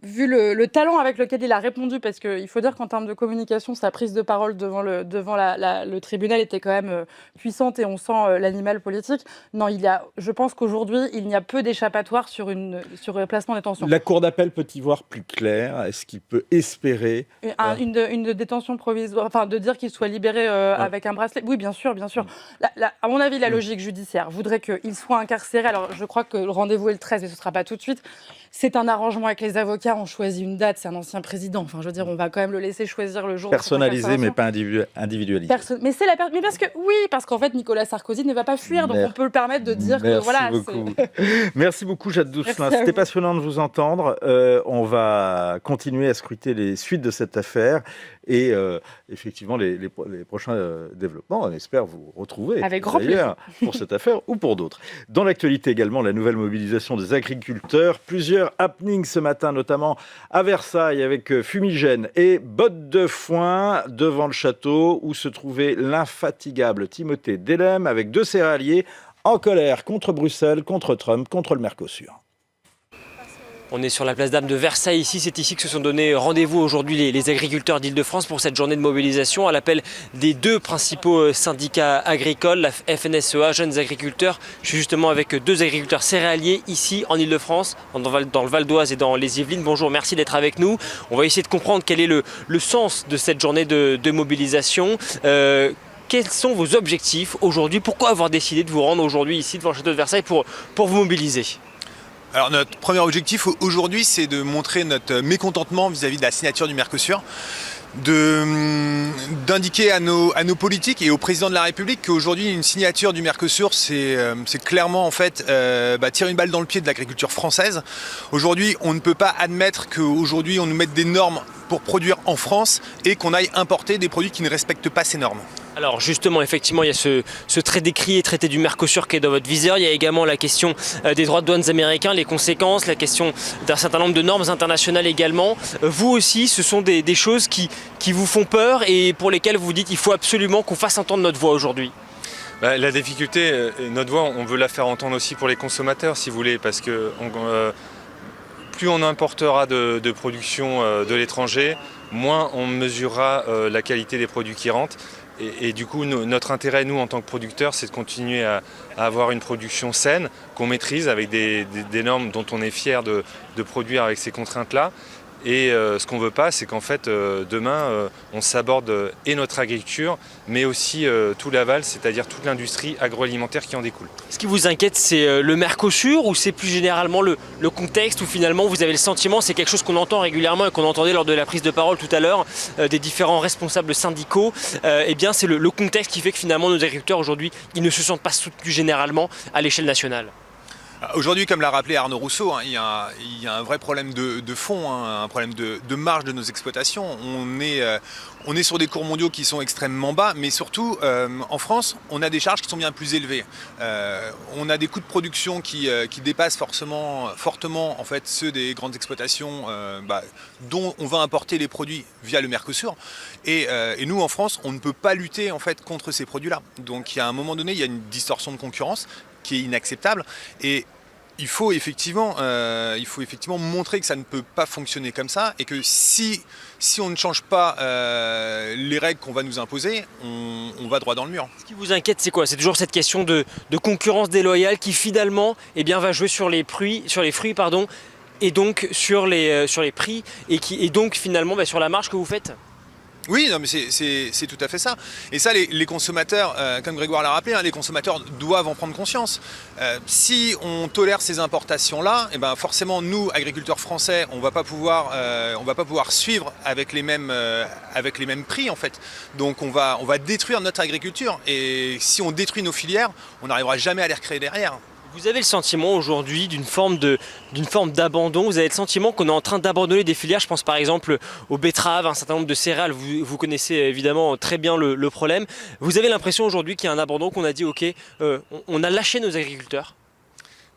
vu le talent avec lequel il a répondu, parce qu'il faut dire qu'en termes de communication, sa prise de parole devant le tribunal était quand même puissante et on sent l'animal politique. Non, je pense qu'aujourd'hui, il n'y a peu d'échappatoire sur le placement en détention. La cour d'appel peut y voir plus clair. Est-ce qu'il peut espérer une détention provisoire, enfin de dire qu'il soit libéré avec un bracelet? Oui, bien sûr. À mon avis, la logique judiciaire voudrait qu'il soit incarcéré. Alors, je crois que le rendez-vous est le 13, mais ce ne sera pas tout de suite. C'est un arrangement avec les avocats, on choisit une date, c'est un ancien président. Enfin, je veux dire, on va quand même le laisser choisir le jour. Personnalisé, mais pas individualisé. Parce qu'en fait, Nicolas Sarkozy ne va pas fuir, donc on peut le permettre de dire que voilà. Merci beaucoup, Jade Doucelin. C'était passionnant de vous entendre. On va continuer à scruter les suites de cette affaire. et effectivement les prochains développements. On espère vous retrouver avec grand plaisir pour cette affaire ou pour d'autres. Dans l'actualité également, la nouvelle mobilisation des agriculteurs. Plusieurs happenings ce matin, notamment à Versailles avec fumigène et bottes de foin devant le château où se trouvait l'infatigable Timothée Delem avec 2 céréaliers en colère contre Bruxelles, contre Trump, contre le Mercosur. On est sur la place d'Armes de Versailles ici, c'est ici que se sont donnés rendez-vous aujourd'hui les agriculteurs d'Île-de-France pour cette journée de mobilisation à l'appel des 2 principaux syndicats agricoles, la FNSEA, Jeunes Agriculteurs. Je suis justement avec 2 agriculteurs céréaliers ici en Île-de-France, dans le Val d'Oise et dans les Yvelines. Bonjour, merci d'être avec nous. On va essayer de comprendre quel est le sens de cette journée de mobilisation. Quels sont vos objectifs aujourd'hui? Pourquoi avoir décidé de vous rendre aujourd'hui ici devant le château de Versailles pour vous mobiliser? Alors notre premier objectif aujourd'hui, c'est de montrer notre mécontentement vis-à-vis de la signature du Mercosur, d'indiquer à nos politiques et au président de la République qu'aujourd'hui une signature du Mercosur, c'est clairement en fait tirer une balle dans le pied de l'agriculture française. Aujourd'hui, on ne peut pas admettre qu'aujourd'hui on nous mette des normes pour produire en France et qu'on aille importer des produits qui ne respectent pas ces normes. Alors justement, effectivement, il y a ce très décrié traité du Mercosur qui est dans votre viseur. Il y a également la question des droits de douane américains, les conséquences, la question d'un certain nombre de normes internationales également. Vous aussi, ce sont des choses qui vous font peur et pour lesquelles vous vous dites qu'il faut absolument qu'on fasse entendre notre voix aujourd'hui. La difficulté, notre voix, on veut la faire entendre aussi pour les consommateurs, si vous voulez, parce que plus on importera de production de l'étranger, moins on mesurera la qualité des produits qui rentrent. Et du coup, notre intérêt, nous, en tant que producteurs, c'est de continuer à avoir une production saine, qu'on maîtrise avec des normes dont on est fier de produire avec ces contraintes-là. Et ce qu'on ne veut pas, c'est qu'en fait, demain, on s'aborde et notre agriculture, mais aussi tout l'aval, c'est-à-dire toute l'industrie agroalimentaire qui en découle. Ce qui vous inquiète, c'est le Mercosur ou c'est plus généralement le contexte où finalement vous avez le sentiment, c'est quelque chose qu'on entend régulièrement et qu'on entendait lors de la prise de parole tout à l'heure des différents responsables syndicaux, eh bien c'est le contexte qui fait que finalement nos agriculteurs aujourd'hui, ils ne se sentent pas soutenus généralement à l'échelle nationale. Aujourd'hui, comme l'a rappelé Arnaud Rousseau, il y a un vrai problème de fond, un problème de marge de nos exploitations. On est sur des cours mondiaux qui sont extrêmement bas, mais surtout en France, on a des charges qui sont bien plus élevées. On a des coûts de production qui dépassent fortement en fait, ceux des grandes exploitations dont on va importer les produits via le Mercosur. Et nous, en France, on ne peut pas lutter en fait, contre ces produits-là. Donc, il y a un moment donné, il y a une distorsion de concurrence qui est inacceptable et il faut effectivement montrer que ça ne peut pas fonctionner comme ça et que si on ne change pas les règles qu'on va nous imposer, on va droit dans le mur. Ce qui vous inquiète, c'est quoi? C'est toujours cette question de concurrence déloyale qui finalement va jouer sur les fruits, et donc sur les prix et donc finalement sur la marge que vous faites. Oui, non, mais c'est tout à fait ça. Et ça, les consommateurs, comme Grégoire l'a rappelé, les consommateurs doivent en prendre conscience. Si on tolère ces importations-là, forcément, nous, agriculteurs français, on va pas pouvoir suivre avec les mêmes prix, en fait. Donc, on va détruire notre agriculture. Et si on détruit nos filières, on n'arrivera jamais à les recréer derrière. Vous avez le sentiment aujourd'hui d'une forme d'abandon, vous avez le sentiment qu'on est en train d'abandonner des filières, je pense par exemple aux betteraves, un certain nombre de céréales, vous connaissez évidemment très bien le problème. Vous avez l'impression aujourd'hui qu'il y a un abandon, qu'on a dit ok, on a lâché nos agriculteurs?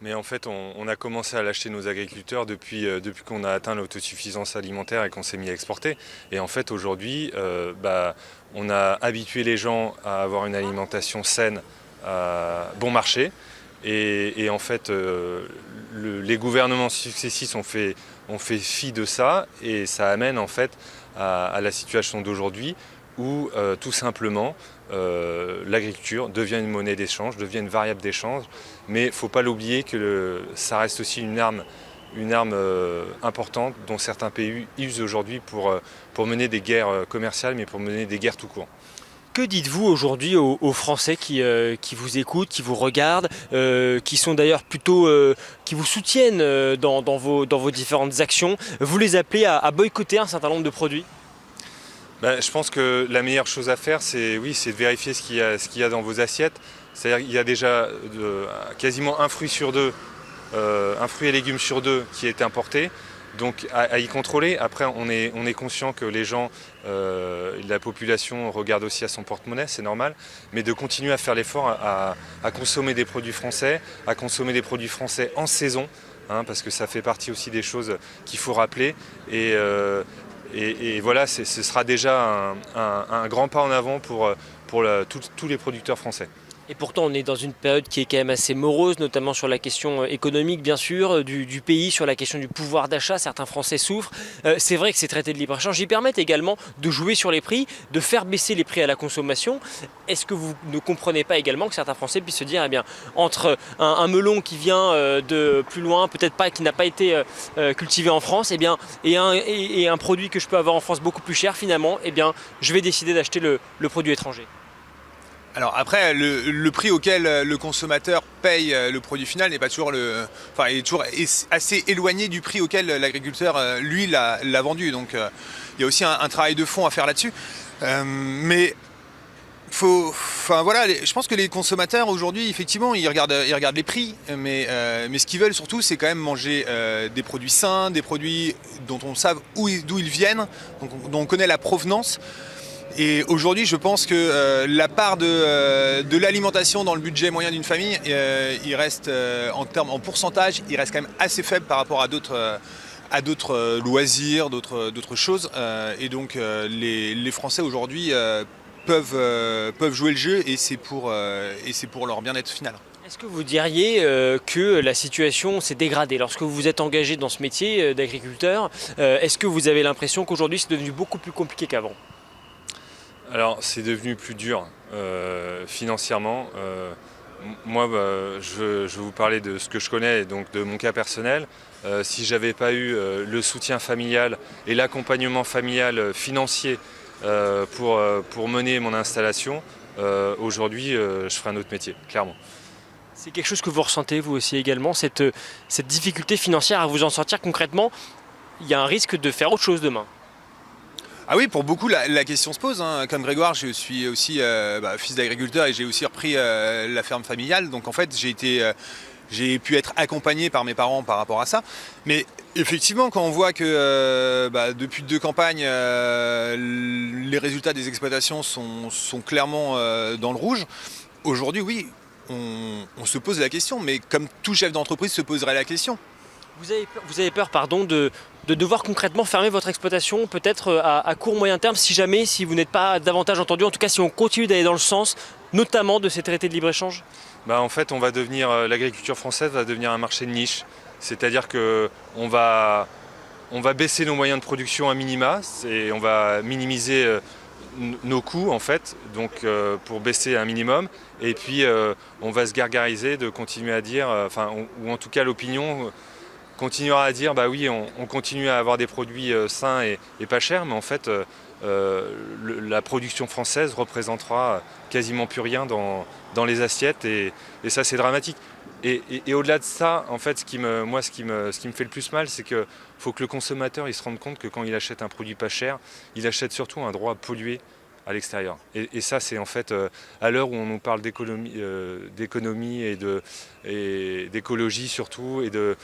Mais en fait, on a commencé à lâcher nos agriculteurs depuis qu'on a atteint l'autosuffisance alimentaire et qu'on s'est mis à exporter. Et en fait, aujourd'hui, on a habitué les gens à avoir une alimentation saine, bon marché. Et en fait, les gouvernements successifs ont fait fi de ça et ça amène en fait à la situation d'aujourd'hui où tout simplement l'agriculture devient une monnaie d'échange, devient une variable d'échange. Mais il ne faut pas l'oublier que ça reste aussi une arme importante dont certains pays usent aujourd'hui pour mener des guerres commerciales, mais pour mener des guerres tout court. Que dites-vous aujourd'hui aux Français qui vous écoutent, qui vous regardent, qui sont d'ailleurs plutôt, qui vous soutiennent dans vos différentes actions? Vous les appelez à boycotter un certain nombre de produits? Je pense que la meilleure chose à faire, c'est de vérifier ce qu'il y a dans vos assiettes. C'est-à-dire qu'il y a déjà quasiment un fruit et légumes sur deux qui est importé. Donc à y contrôler. Après, on est conscient que les gens, la population regarde aussi à son porte-monnaie, c'est normal, mais de continuer à faire l'effort à consommer des produits français, à consommer des produits français en saison, parce que ça fait partie aussi des choses qu'il faut rappeler. Et voilà, ce sera déjà un grand pas en avant pour tous les producteurs français. Et pourtant, on est dans une période qui est quand même assez morose, notamment sur la question économique, bien sûr, du pays, sur la question du pouvoir d'achat. Certains Français souffrent. C'est vrai que ces traités de libre-échange, ils permettent également de jouer sur les prix, de faire baisser les prix à la consommation. Est-ce que vous ne comprenez pas également que certains Français puissent se dire, eh bien, entre un melon qui vient de plus loin, peut-être pas, qui n'a pas été cultivé en France, eh bien, et un produit que je peux avoir en France beaucoup plus cher, finalement, eh bien, je vais décider d'acheter le produit étranger. Alors après, le prix auquel le consommateur paye le produit final n'est pas toujours est toujours assez éloigné du prix auquel l'agriculteur, lui, l'a vendu. Donc il y a aussi un travail de fond à faire là-dessus. Mais je pense que les consommateurs aujourd'hui, effectivement, ils regardent les prix, mais ce qu'ils veulent surtout, c'est quand même manger des produits sains, des produits dont on sait d'où ils viennent, dont on connaît la provenance. Et aujourd'hui, je pense que la part de l'alimentation dans le budget moyen d'une famille, il reste en pourcentage, il reste quand même assez faible par rapport à d'autres loisirs, d'autres choses. Et donc les Français aujourd'hui peuvent jouer le jeu et c'est pour leur bien-être final. Est-ce que vous diriez que la situation s'est dégradée lorsque vous vous êtes engagé dans ce métier d'agriculteur? Est-ce que vous avez l'impression qu'aujourd'hui c'est devenu beaucoup plus compliqué qu'avant? Alors c'est devenu plus dur financièrement. Moi, je vais vous parler de ce que je connais, donc de mon cas personnel. Si j'avais pas eu le soutien familial et l'accompagnement familial financier pour mener mon installation, aujourd'hui je ferais un autre métier, clairement. C'est quelque chose que vous ressentez vous aussi également, cette difficulté financière à vous en sortir concrètement? Il y a un risque de faire autre chose demain. Ah oui, pour beaucoup, la question se pose. Comme Grégoire, je suis aussi fils d'agriculteur et j'ai aussi repris la ferme familiale. Donc en fait, j'ai pu être accompagné par mes parents par rapport à ça. Mais effectivement, quand on voit que depuis 2 campagnes, les résultats des exploitations sont clairement dans le rouge, aujourd'hui, oui, on se pose la question. Mais comme tout chef d'entreprise se poserait la question. Vous avez peur de devoir concrètement fermer votre exploitation, peut-être à court moyen terme, si vous n'êtes pas davantage entendu, en tout cas si on continue d'aller dans le sens, notamment de ces traités de libre-échange? En fait, l'agriculture française va devenir un marché de niche, c'est-à-dire qu'on va baisser nos moyens de production à minima, et on va minimiser nos coûts en fait, donc pour baisser un minimum, et puis on va se gargariser de continuer à dire, ou en tout cas l'opinion continuera à dire oui, on continue à avoir des produits sains et pas chers, mais en fait la production française représentera quasiment plus rien dans les assiettes et ça c'est dramatique. Et au-delà de ça, en fait, ce qui me fait le plus mal, c'est qu'il faut que le consommateur il se rende compte que quand il achète un produit pas cher, il achète surtout un droit à polluer à l'extérieur. Et ça, c'est en fait, à l'heure où on nous parle d'économie et d'écologie surtout, et de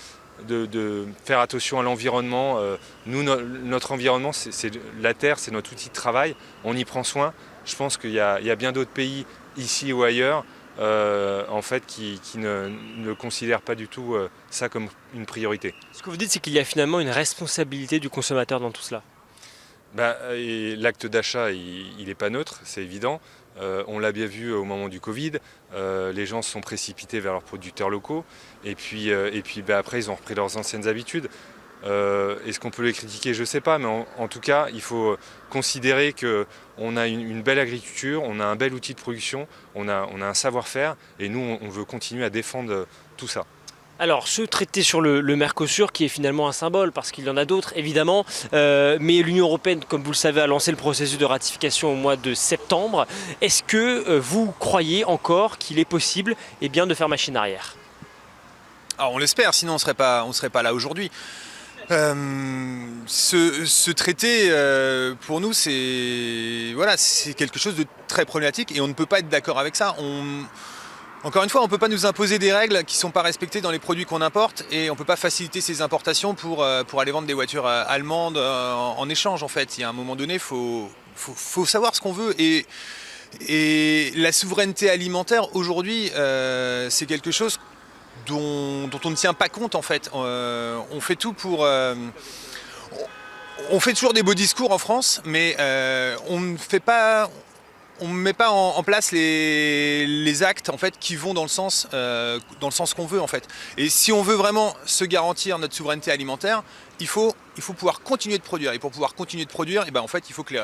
faire attention à l'environnement. Nous, notre environnement, c'est la terre, c'est notre outil de travail. On y prend soin. Je pense qu'il y a bien d'autres pays, ici ou ailleurs, en fait, qui ne considèrent pas du tout ça comme une priorité. Ce que vous dites, c'est qu'il y a finalement une responsabilité du consommateur dans tout cela. Et l'acte d'achat, il n'est pas neutre, c'est évident. On l'a bien vu au moment du Covid, les gens se sont précipités vers leurs producteurs locaux et puis après ils ont repris leurs anciennes habitudes. Est-ce qu'on peut les critiquer? Je ne sais pas, mais en tout cas il faut considérer qu'on a une belle agriculture, on a un bel outil de production, on a un savoir-faire et nous on veut continuer à défendre tout ça. Alors, ce traité sur le Mercosur, qui est finalement un symbole, parce qu'il y en a d'autres, évidemment, mais l'Union européenne, comme vous le savez, a lancé le processus de ratification au mois de septembre. Est-ce que vous croyez encore qu'il est possible de faire machine arrière? Alors, on l'espère, sinon on serait pas là aujourd'hui. Ce traité, pour nous, c'est quelque chose de très problématique et on ne peut pas être d'accord avec ça. Encore une fois, on ne peut pas nous imposer des règles qui ne sont pas respectées dans les produits qu'on importe et on ne peut pas faciliter ces importations pour aller vendre des voitures allemandes en échange en fait. Il y a un moment donné, il faut savoir ce qu'on veut et la souveraineté alimentaire aujourd'hui, c'est quelque chose dont on ne tient pas compte en fait. On fait tout pour... on fait toujours des beaux discours en France, mais on ne met pas en place les actes en fait, qui vont dans le sens qu'on veut en fait. Et si on veut vraiment se garantir notre souveraineté alimentaire, il faut pouvoir continuer de produire. Et pour pouvoir continuer de produire, en fait, il faut que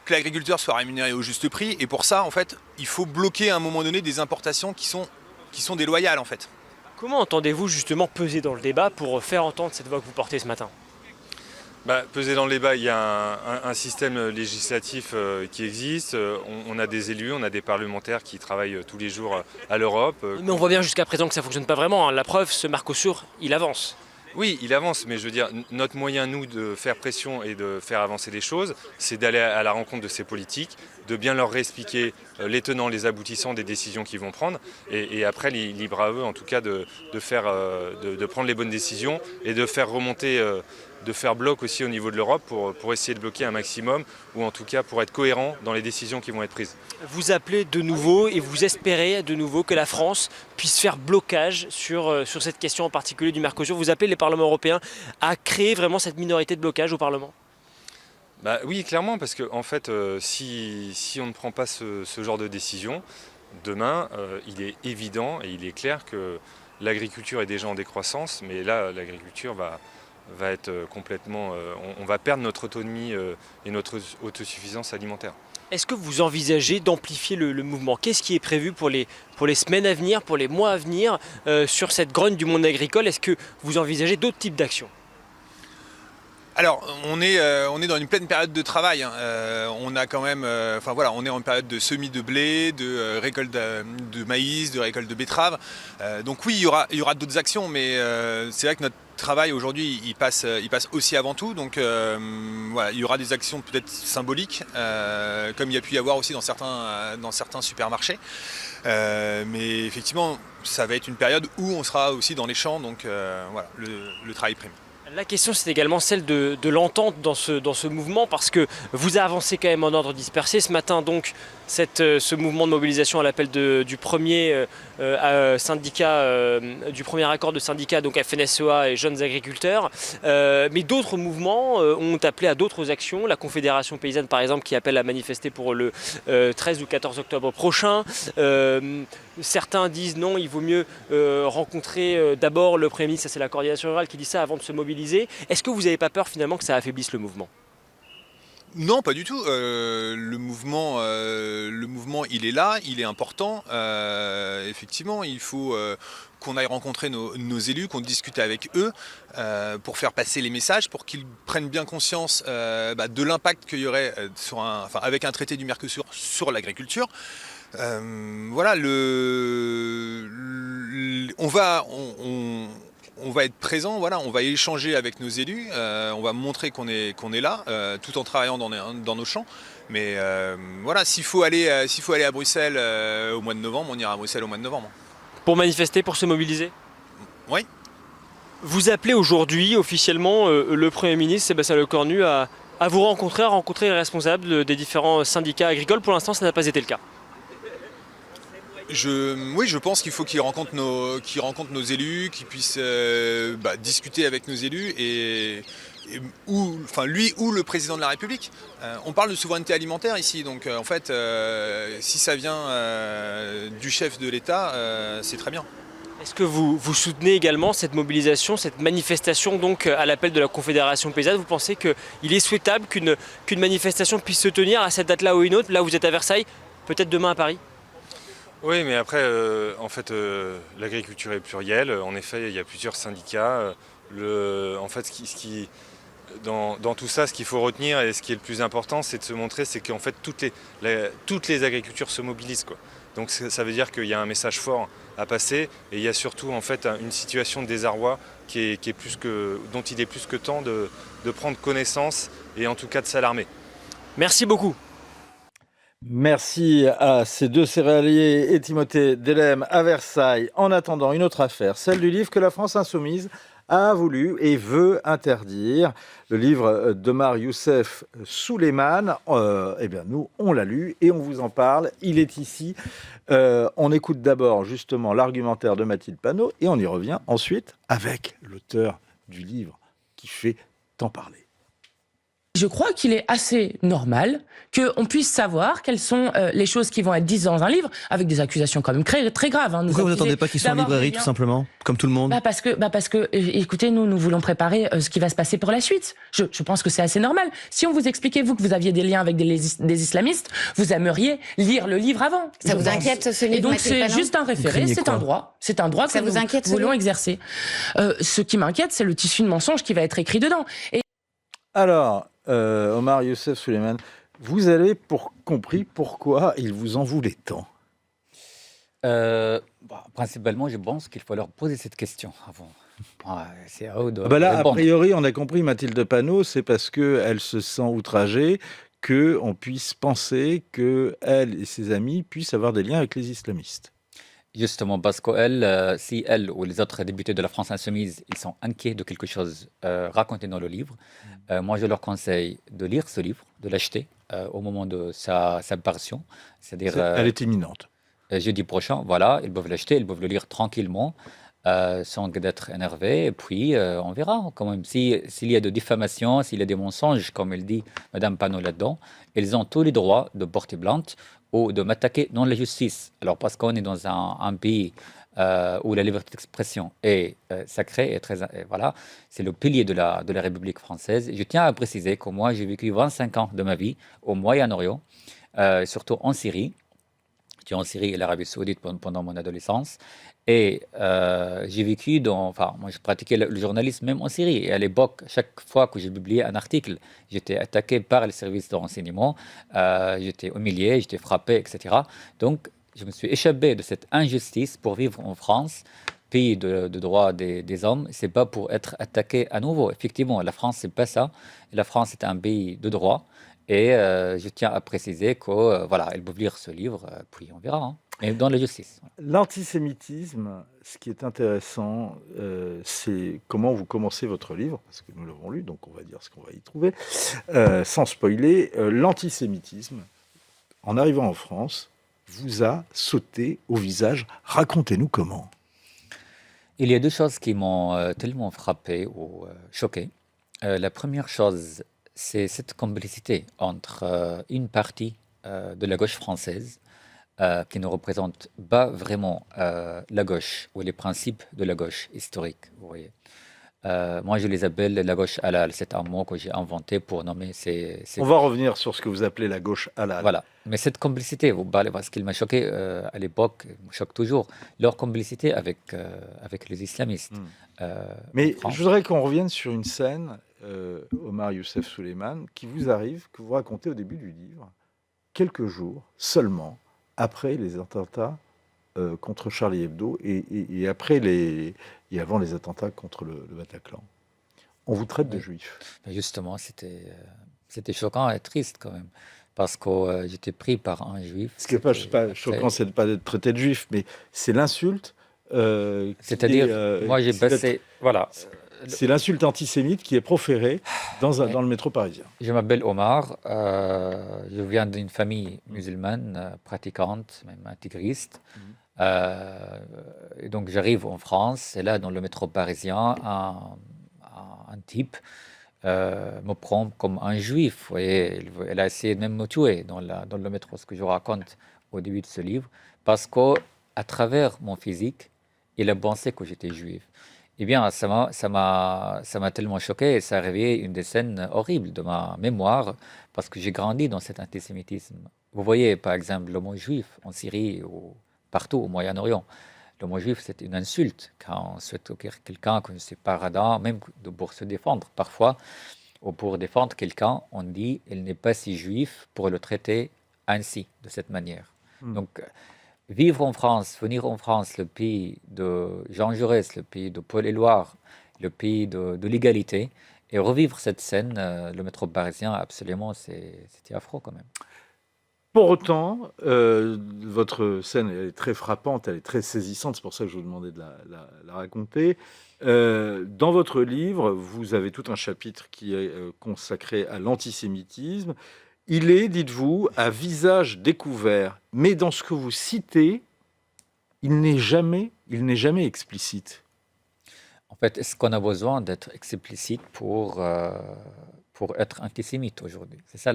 l'agriculteur soit rémunéré au juste prix. Et pour ça, en fait, il faut bloquer à un moment donné des importations qui sont déloyales en fait. Comment entendez-vous justement peser dans le débat pour faire entendre cette voix que vous portez ce matin ? Peser dans le débat, il y a un système législatif qui existe. On a des élus, on a des parlementaires qui travaillent tous les jours à l'Europe. Mais on voit bien jusqu'à présent que ça ne fonctionne pas vraiment. La preuve, ce Mercosur, il avance. Oui, il avance, mais je veux dire, notre moyen, nous, de faire pression et de faire avancer les choses, c'est d'aller à la rencontre de ces politiques, de bien leur réexpliquer les tenants, les aboutissants des décisions qu'ils vont prendre, et après, libre à eux, en tout cas, de prendre les bonnes décisions et de faire remonter, de faire bloc aussi au niveau de l'Europe pour essayer de bloquer un maximum, ou en tout cas pour être cohérent dans les décisions qui vont être prises. Vous appelez de nouveau et vous espérez de nouveau que la France puisse faire blocage sur cette question en particulier du Mercosur. Vous appelez les parlements européens à créer vraiment cette minorité de blocage au Parlement ? Oui, clairement, parce qu'en fait, si on ne prend pas ce genre de décision, demain, il est évident et il est clair que l'agriculture est déjà en décroissance, mais là, l'agriculture va être complètement... on va perdre notre autonomie et notre autosuffisance alimentaire. Est-ce que vous envisagez d'amplifier le mouvement ? Qu'est-ce qui est prévu pour les semaines à venir, pour les mois à venir sur cette grogne du monde agricole ? Est-ce que vous envisagez d'autres types d'actions ? Alors, on est dans une pleine période de travail. On a quand même, on est en période de semis de blé, de récolte de maïs, de récolte de betterave. Donc oui, il y aura d'autres actions, mais c'est vrai que notre travail aujourd'hui, il passe aussi avant tout. Donc il y aura des actions peut-être symboliques, comme il y a pu y avoir aussi dans certains supermarchés. Mais effectivement, ça va être une période où on sera aussi dans les champs. Donc le travail prime. La question, c'est également celle de l'entente dans ce mouvement, parce que vous avancez quand même en ordre dispersé. Ce matin, donc, ce mouvement de mobilisation à l'appel du premier syndicat, du premier accord de syndicats, donc FNSEA et Jeunes Agriculteurs. Mais d'autres mouvements ont appelé à d'autres actions. La Confédération Paysanne, par exemple, qui appelle à manifester pour le 13 ou 14 octobre prochain. Certains disent non, il vaut mieux rencontrer d'abord le Premier ministre, ça c'est la coordination rurale qui dit ça, avant de se mobiliser. Est-ce que vous n'avez pas peur finalement que ça affaiblisse le mouvement ? Non, pas du tout. Le mouvement, il est là, il est important. Effectivement, il faut qu'on aille rencontrer nos élus, qu'on discute avec eux pour faire passer les messages, pour qu'ils prennent bien conscience de l'impact qu'il y aurait avec un traité du Mercosur sur l'agriculture. On va être présent, on va échanger avec nos élus, on va montrer qu'on est là, tout en travaillant dans nos champs. Mais s'il faut aller à Bruxelles au mois de novembre, on ira à Bruxelles au mois de novembre. Pour manifester, pour se mobiliser ? Oui. Vous appelez aujourd'hui officiellement le Premier ministre Sébastien Lecornu à vous rencontrer, les responsables des différents syndicats agricoles. Pour l'instant, ça n'a pas été le cas. Je pense qu'il faut qu'il rencontre nos élus, qu'il puisse discuter avec nos élus lui ou le président de la République. On parle de souveraineté alimentaire ici, donc en fait, si ça vient du chef de l'État, c'est très bien. Est-ce que vous soutenez également cette mobilisation, cette manifestation donc à l'appel de la Confédération Paysanne ? Vous pensez qu'il est souhaitable qu'une manifestation puisse se tenir à cette date-là ou une autre ? Là, vous êtes à Versailles, peut-être demain à Paris ? Oui, mais après, l'agriculture est plurielle. En effet, il y a plusieurs syndicats. Dans tout ça, ce qu'il faut retenir et ce qui est le plus important, c'est de se montrer, c'est qu'en fait, toutes les agricultures se mobilisent, quoi. Donc ça veut dire qu'il y a un message fort à passer et il y a surtout en fait une situation de désarroi dont il est plus que temps de prendre connaissance et en tout cas de s'alarmer. Merci beaucoup. Merci à ces deux céréaliers et Timothée Delem à Versailles. En attendant, une autre affaire, celle du livre que la France insoumise a voulu et veut interdire. Le livre d'Omar Youssef Souleymane. Eh bien, nous, on l'a lu et on vous en parle. Il est ici. On écoute d'abord justement l'argumentaire de Mathilde Panot et on y revient ensuite avec l'auteur du livre qui fait tant parler. Je crois qu'il est assez normal qu'on puisse savoir quelles sont les choses qui vont être dites dans un livre, avec des accusations quand même très, très graves. Pourquoi vous n'attendez pas qu'ils soient en librairie, tout simplement, comme tout le monde? Parce que, écoutez, nous voulons préparer ce qui va se passer pour la suite. Je pense que c'est assez normal. Si on vous expliquait, vous, que vous aviez des liens avec des islamistes, vous aimeriez lire le livre avant. Ça vous inquiète, ce livre? Et donc, c'est juste un référé, c'est un droit. C'est un droit que nous voulons exercer. Ce qui m'inquiète, c'est le tissu de mensonges qui va être écrit dedans. Alors, Omar Youssef Souleymane, vous avez compris pourquoi ils vous en voulaient tant. Principalement, je pense qu'il faut leur poser cette question avant. C'est à eux de là, a répondre. priori, on a compris, Mathilde Panot, c'est parce qu'elle se sent outragée qu'on puisse penser qu'elle et ses amis puissent avoir des liens avec les islamistes. Justement, parce qu'elle, si elle ou les autres députés de la France insoumise, ils sont inquiets de quelque chose raconté dans le livre, moi je leur conseille de lire ce livre, de l'acheter au moment de sa parution. C'est-à-dire, Elle est imminente. Jeudi prochain, voilà, ils peuvent l'acheter, ils peuvent le lire tranquillement, sans d'être énervés, et puis on verra quand même. S'il y a de diffamation, s'il y a des mensonges, comme elle dit, Madame Panot là-dedans, ils ont tous les droits de porter plainte ou de m'attaquer dans la justice. Alors parce qu'on est dans un pays où la liberté d'expression est sacrée et voilà, c'est le pilier de la République française. Je tiens à préciser que moi j'ai vécu 25 ans de ma vie au Moyen-Orient, surtout en Syrie. J'étais en Syrie et l'Arabie Saoudite pendant mon adolescence. Et j'ai vécu moi je pratiquais le journalisme même en Syrie. Et à l'époque, chaque fois que j'ai publié un article, j'étais attaqué par les services de renseignement, j'étais humilié, j'étais frappé, etc. Donc, je me suis échappé de cette injustice pour vivre en France, pays de droit des hommes. C'est pas pour être attaqué à nouveau. Effectivement, la France, c'est pas ça. La France est un pays de droit. Et je tiens à préciser que voilà, ils peuvent lire ce livre, puis on verra. Hein. Et dans la justice. L'antisémitisme, ce qui est intéressant, c'est comment vous commencez votre livre, parce que nous l'avons lu, donc on va dire ce qu'on va y trouver, sans spoiler. L'antisémitisme, en arrivant en France, vous a sauté au visage. Racontez-nous comment. Il y a deux choses qui m'ont tellement frappé ou choqué. La première chose, c'est cette complicité entre une partie de la gauche française qui ne représente pas vraiment la gauche ou les principes de la gauche historique, vous voyez. Moi, je les appelle la gauche halal. C'est un mot que j'ai inventé pour nommer ces... On va revenir sur ce que vous appelez la gauche halal. Voilà. Mais cette complicité, vous parlez, parce qu'il m'a choqué à l'époque, me choque toujours, leur complicité avec les islamistes. Mais je voudrais qu'on revienne sur une scène, Omar Youssef Souleymane, qui vous arrive, que vous racontez au début du livre, quelques jours seulement après les attentats contre Charlie Hebdo et avant les attentats contre le Bataclan. On vous traite de juifs. Justement, c'était choquant et triste quand même, parce que j'étais pris par un juif. Ce qui n'est pas choquant, c'est de ne pas être traité de juif, mais c'est l'insulte. C'est-à-dire, moi j'ai passé... Voilà. C'est l'insulte antisémite qui est proférée dans le métro parisien. Je m'appelle Omar, je viens d'une famille musulmane, pratiquante, même intégriste. Et donc j'arrive en France, et là dans le métro parisien, un type me prend comme un juif. Vous voyez, elle a essayé de même me tuer dans le métro, ce que je raconte au début de ce livre, parce qu'à travers mon physique, il a pensé que j'étais juif. Eh bien, ça m'a tellement choqué et ça a réveillé une des scènes horribles de ma mémoire parce que j'ai grandi dans cet antisémitisme. Vous voyez, par exemple, le mot juif en Syrie ou partout au Moyen-Orient. Le mot juif, c'est une insulte. Quand on souhaite quelqu'un que je ne suis pas radin, même pour se défendre parfois, ou pour défendre quelqu'un, on dit « il n'est pas si juif » pour le traiter ainsi, de cette manière. Donc, vivre en France, venir en France, le pays de Jean Jaurès, le pays de Paul Éluard, le pays de l'égalité, et revivre cette scène, le métro parisien, absolument, c'était affreux quand même. Pour autant, votre scène elle est très frappante, elle est très saisissante, c'est pour ça que je vous demandais de la raconter. Dans votre livre, vous avez tout un chapitre qui est consacré à l'antisémitisme. Il est, dites-vous, à visage découvert, mais dans ce que vous citez, il n'est jamais explicite. En fait, est-ce qu'on a besoin d'être explicite pour être antisémite aujourd'hui? C'est ça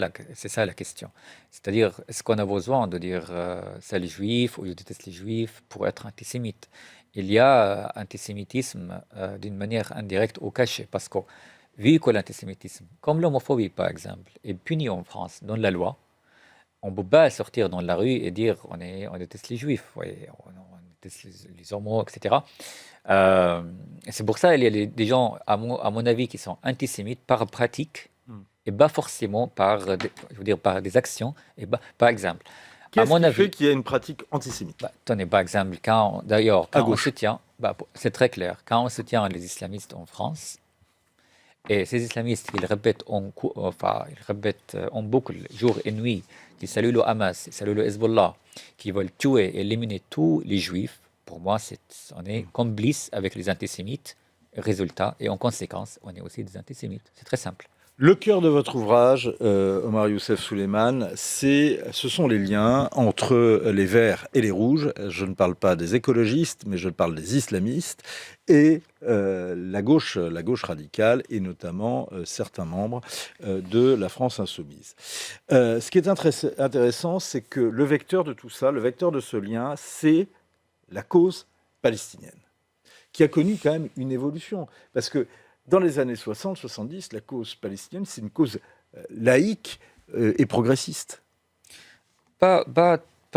la question. C'est-à-dire, est-ce qu'on a besoin de dire c'est les juifs ou je déteste les juifs pour être antisémite? Il y a antisémitisme d'une manière indirecte ou cachée, parce que vu que l'antisémitisme, comme l'homophobie par exemple, est puni en France dans la loi, on ne peut pas sortir dans la rue et dire on déteste les juifs, on déteste les homos, etc. C'est pour ça qu'il y a des gens, à mon avis, qui sont antisémites par pratique et pas forcément par des actions. Par exemple, qu'est-ce qui fait qu'il y a une pratique antisémite? Tenez, par exemple, quand on soutient, c'est très clair, quand on soutient les islamistes en France, et ces islamistes, ils répètent en boucle, jour et nuit, qu'ils saluent le Hamas, ils saluent le Hezbollah, qui veulent tuer et éliminer tous les juifs. Pour moi, on est complice avec les antisémites. Résultat, et en conséquence, on est aussi des antisémites. C'est très simple. Le cœur de votre ouvrage, Omar Youssef Souleymane, ce sont les liens entre les verts et les rouges. Je ne parle pas des écologistes, mais je parle des islamistes et la gauche radicale, et notamment certains membres de la France insoumise. Ce qui est intéressant, c'est que le vecteur de tout ça, le vecteur de ce lien, c'est la cause palestinienne, qui a connu quand même une évolution. Parce que dans les années 60-70, la cause palestinienne, c'est une cause laïque et progressiste. Pas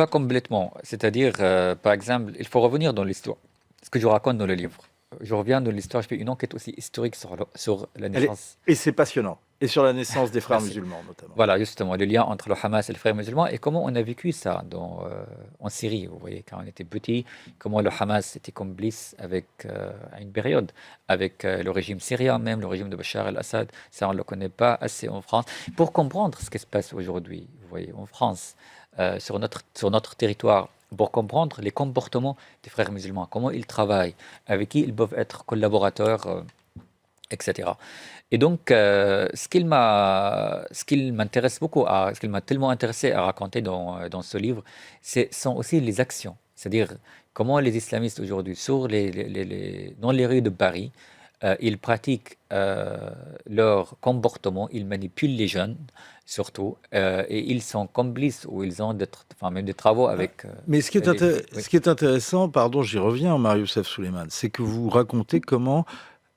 complètement. C'est-à-dire, par exemple, il faut revenir dans l'histoire. Ce que je raconte dans le livre. Je reviens dans l'histoire, je fais une enquête aussi historique sur la naissance. Et c'est passionnant. Et sur la naissance des frères musulmans, notamment. Voilà, justement, le lien entre le Hamas et les frères musulmans, et comment on a vécu ça en Syrie. Vous voyez, quand on était petit, comment le Hamas était complice à une période, avec le régime syrien même, le régime de Bachar el-Assad. Ça, on ne le connaît pas assez en France. Pour comprendre ce qui se passe aujourd'hui, vous voyez, en France, sur notre territoire, pour comprendre les comportements des frères musulmans, comment ils travaillent, avec qui ils peuvent être collaborateurs, etc. Et donc, ce qui m'intéresse beaucoup, ce qui m'a tellement intéressé à raconter dans ce livre, sont aussi les actions. C'est-à-dire comment les islamistes aujourd'hui, dans les rues de Paris, ils pratiquent leur comportement, ils manipulent les jeunes, surtout, et ils sont complices ou ils ont même des travaux avec... Mais ce qui est intéressant, pardon, j'y reviens, Omar Youssef Souleymane, c'est que vous racontez comment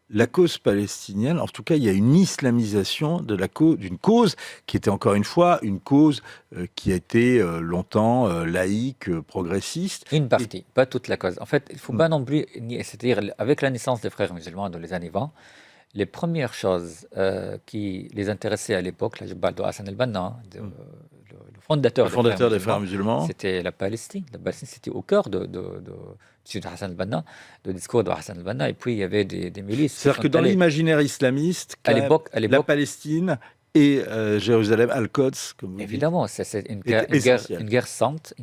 la cause palestinienne, en tout cas, il y a une islamisation d'une cause qui était encore une fois une cause qui a été longtemps laïque, progressiste. Une partie, pas toute la cause. En fait, il ne faut pas non plus... C'est-à-dire, avec la naissance des frères musulmans dans les années 20, les premières choses qui les intéressaient à l'époque, là je parle de Hassan el-Banna, le fondateur des frères musulmans, c'était la Palestine. La Palestine, c'était au cœur de Hassan el-Banna, le discours de Hassan el-Banna, et puis il y avait des milices. C'est-à-dire que dans l'imaginaire islamiste, à l'époque, la Palestine et Jérusalem, Al-Quds, comme évidemment, c'est une guerre sainte,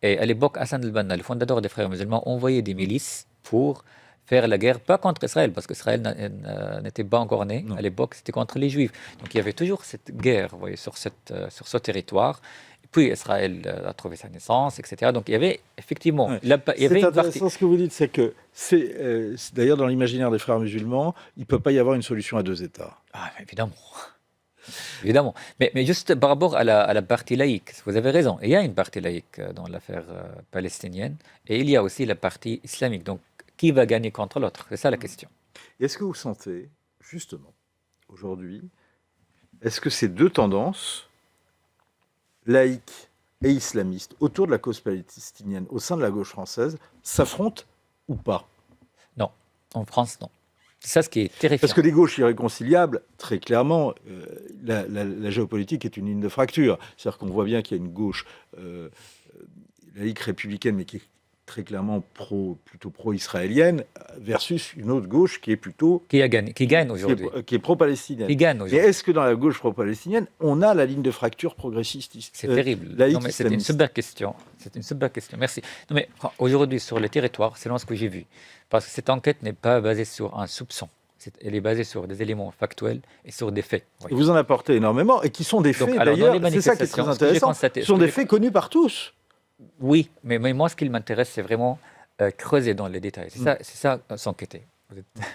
Et à l'époque, Hassan el-Banna, le fondateur des frères musulmans, envoyait des milices pour faire la guerre, pas contre Israël, parce qu'Israël n'était pas encore né. À l'époque, c'était contre les Juifs. Donc il y avait toujours cette guerre, vous voyez, sur ce territoire. Et puis Israël a trouvé sa naissance, etc. Donc il y avait effectivement... Ouais. C'est intéressant ce que vous dites, c'est que d'ailleurs dans l'imaginaire des frères musulmans, il ne peut pas y avoir une solution à deux États. Ah, évidemment. Évidemment. Mais juste par rapport à la partie laïque, vous avez raison, il y a une partie laïque dans l'affaire palestinienne, et il y a aussi la partie islamique. Donc, qui va gagner contre l'autre? C'est ça la question. Est-ce que vous sentez, justement, aujourd'hui, est-ce que ces deux tendances, laïques et islamistes, autour de la cause palestinienne, au sein de la gauche française, s'affrontent ou pas? Non. En France, non. C'est ça ce qui est terrifiant. Parce que les gauches irréconciliables, très clairement, la géopolitique est une ligne de fracture. C'est-à-dire qu'on voit bien qu'il y a une gauche laïque républicaine, mais qui est très clairement plutôt pro-israélienne versus une autre gauche qui est plutôt... Qui gagne aujourd'hui. Qui est pro-palestinienne. Qui gagne aujourd'hui. Mais est-ce que dans la gauche pro-palestinienne, on a la ligne de fracture progressiste C'est terrible. Laïque Non, mais c'est une super question. C'est une super question. Merci. Non, mais aujourd'hui, sur le territoire, selon ce que j'ai vu, parce que cette enquête n'est pas basée sur un soupçon. Elle est basée sur des éléments factuels et sur des faits. Oui. Vous en apportez énormément et qui sont des faits, d'ailleurs, c'est ça qui est très intéressant. Ce sont des faits connus par tous. Oui, mais moi, ce qui m'intéresse, c'est vraiment creuser dans les détails. C'est ça, s'enquêter.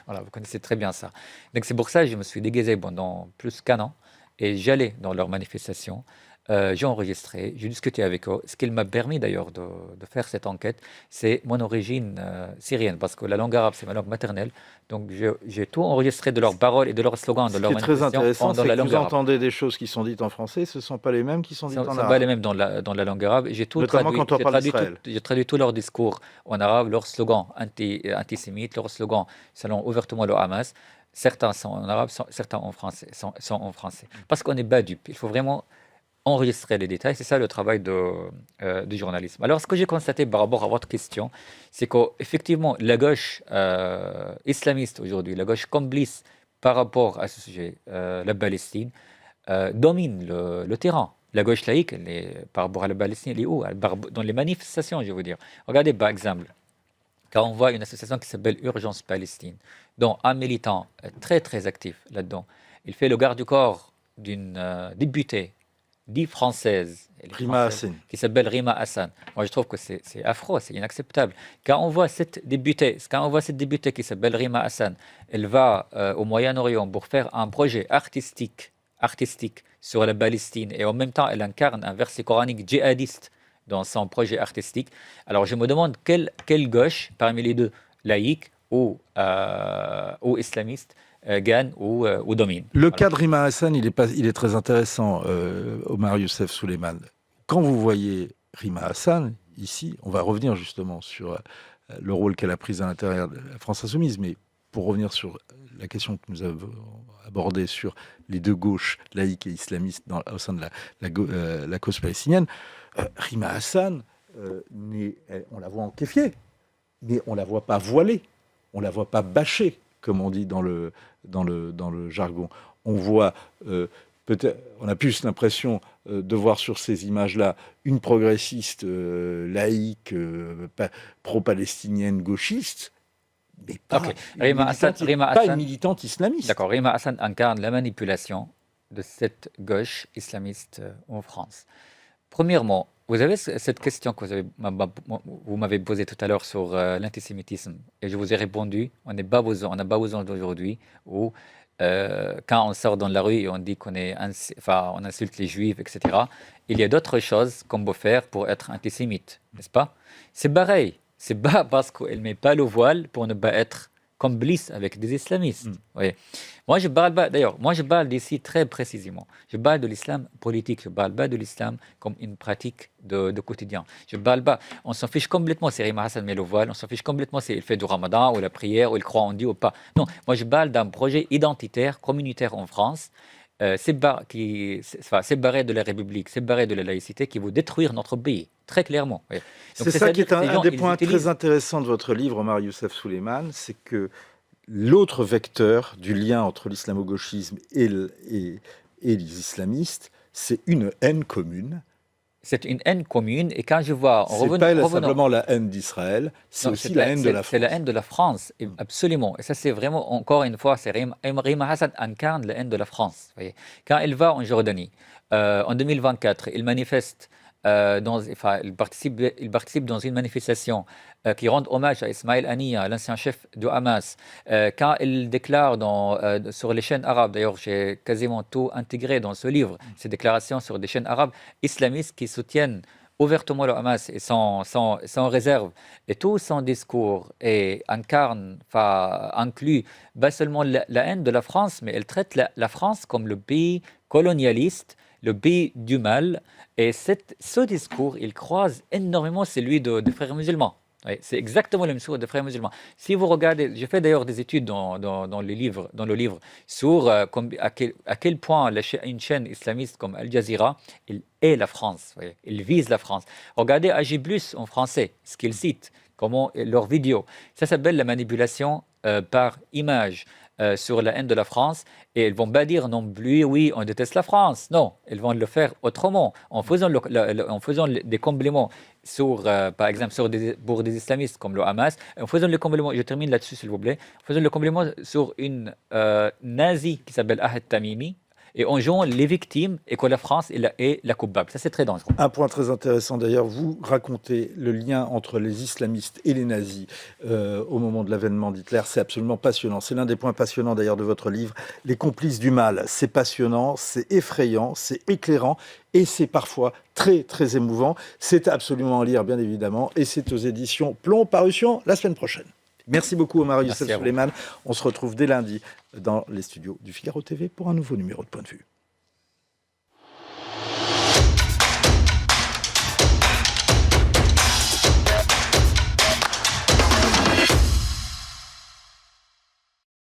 Voilà, vous connaissez très bien ça. Donc c'est pour ça que je me suis déguisé pendant plus qu'1 an et j'allais dans leurs manifestations. J'ai enregistré, j'ai discuté avec eux. Ce qui m'a permis d'ailleurs de faire cette enquête, c'est mon origine syrienne, parce que la langue arabe, c'est ma langue maternelle. Donc j'ai tout enregistré de leurs paroles et de leurs slogans, de leurs manifestations. Ce qui est très intéressant, c'est que vous arabe. entendez des choses qui sont dites en français, ce ne sont pas les mêmes qui sont dites en arabe. Ce ne sont pas les mêmes dans la langue arabe. J'ai tout Notamment traduit. quand on parle d'Israël. J'ai traduit tous leurs discours en arabe, leurs slogans antisémites, leurs slogans selon ouvertement le Hamas. Certains sont en arabe, certains en français, sont en français. Parce qu'on n'est pas dupe. Il faut vraiment enregistrer les détails, c'est ça le travail du journalisme. Alors, ce que j'ai constaté par rapport à votre question, c'est qu'effectivement, la gauche islamiste aujourd'hui, la gauche complice par rapport à ce sujet, la Palestine, domine le terrain. La gauche laïque, par rapport à la Palestine, elle est où? Dans les manifestations, je veux dire. Regardez, par exemple, quand on voit une association qui s'appelle Urgence Palestine, dont un militant très, très actif là-dedans, il fait le garde du corps d'une députée dit française, qui s'appelle Rima Hassan. Moi, je trouve que c'est affreux, c'est inacceptable. Quand on voit cette députée qui s'appelle Rima Hassan, elle va au Moyen-Orient pour faire un projet artistique sur la Palestine et en même temps, elle incarne un verset coranique djihadiste dans son projet artistique. Alors, je me demande quelle gauche, parmi les deux, laïque ou islamiste, gagne ou domine. Le cas de Rima Hassan, il est très intéressant, Omar Youssef Souleiman. Quand vous voyez Rima Hassan, ici, on va revenir justement sur le rôle qu'elle a pris à l'intérieur de la France Insoumise, mais pour revenir sur la question que nous avons abordée sur les deux gauches, laïques et islamistes, au sein de la cause palestinienne, Rima Hassan, on la voit en kéfier, mais on ne la voit pas voilée, on ne la voit pas bâchée, comme on dit dans le jargon. On voit, on a plus l'impression de voir sur ces images-là une progressiste laïque, pro-palestinienne, gauchiste, mais pas, une militante islamiste. D'accord, Rima Hassan incarne la manipulation de cette gauche islamiste en France. Premièrement, vous avez cette question que vous m'avez posée tout à l'heure sur l'antisémitisme, et je vous ai répondu, on n'a pas besoin d'aujourd'hui où quand on sort dans la rue et on dit on insulte les juifs, etc., il y a d'autres choses qu'on peut faire pour être antisémite, n'est-ce pas? C'est pareil, c'est pas parce qu'elle ne met pas le voile pour ne pas être complice avec des islamistes. Oui. Moi, je parle d'ici très précisément. Je parle de l'islam politique, je ne parle pas de l'islam comme une pratique de quotidien. Je parle pas, on s'en fiche complètement si Rima Hassan met le voile, on s'en fiche complètement s'il fait du ramadan ou la prière ou il croit en Dieu ou pas. Non, moi je parle d'un projet identitaire, communautaire en France, séparé de la République, séparé de la laïcité, qui veut détruire notre pays, très clairement. Oui. C'est ça qui est un des points très intéressants de votre livre, Omar Youssef Souleiman, c'est que l'autre vecteur du lien entre l'islamo-gauchisme et les islamistes, c'est une haine commune. C'est une haine commune, et quand je vois... C'est pas simplement la haine d'Israël, c'est aussi la haine de la France. C'est la haine de la France, absolument. Et ça, c'est vraiment, encore une fois, Rima Hassan incarne la haine de la France. Voyez. Quand elle va en Jordanie, en 2024, il manifeste, il participe dans une manifestation qui rend hommage à Ismaël Haniyeh, l'ancien chef de Hamas. Quand il déclare sur les chaînes arabes, d'ailleurs j'ai quasiment tout intégré dans ce livre, ces déclarations sur des chaînes arabes islamistes qui soutiennent ouvertement le Hamas et sans réserve, et tout son discours inclut pas seulement la haine de la France, mais elle traite la France comme le pays colonialiste, le pays du mal, et ce discours, il croise énormément celui des frères musulmans. Oui, c'est exactement le même sourd des frères musulmans. Si vous regardez, j'ai fait d'ailleurs des études dans le livre sur à quel point une chaîne islamiste comme Al Jazeera, il est la France, vous voyez, il vise la France. Regardez AG+, en français, ce qu'ils citent, comment leurs vidéos. Ça s'appelle la manipulation par image. Sur la haine de la France, et ils vont pas dire non plus, oui, on déteste la France. Non, ils vont le faire autrement, en faisant, des compléments sur, par exemple, pour des islamistes comme le Hamas, en faisant le complément, je termine là-dessus s'il vous plaît, en faisant le complément sur une nazie qui s'appelle Ahed Tamimi, et en jouant les victimes et que la France est la coupable. Ça, c'est très dangereux. Un point très intéressant d'ailleurs, vous racontez le lien entre les islamistes et les nazis au moment de l'avènement d'Hitler. C'est absolument passionnant. C'est l'un des points passionnants d'ailleurs de votre livre, Les complices du mal. C'est passionnant, c'est effrayant, c'est éclairant et c'est parfois très, très émouvant. C'est absolument à lire, bien évidemment, et c'est aux éditions Plomb, parution la semaine prochaine. Merci beaucoup Omar Youssef Souleymane. On se retrouve dès lundi dans les studios du Figaro TV pour un nouveau numéro de Point de vue.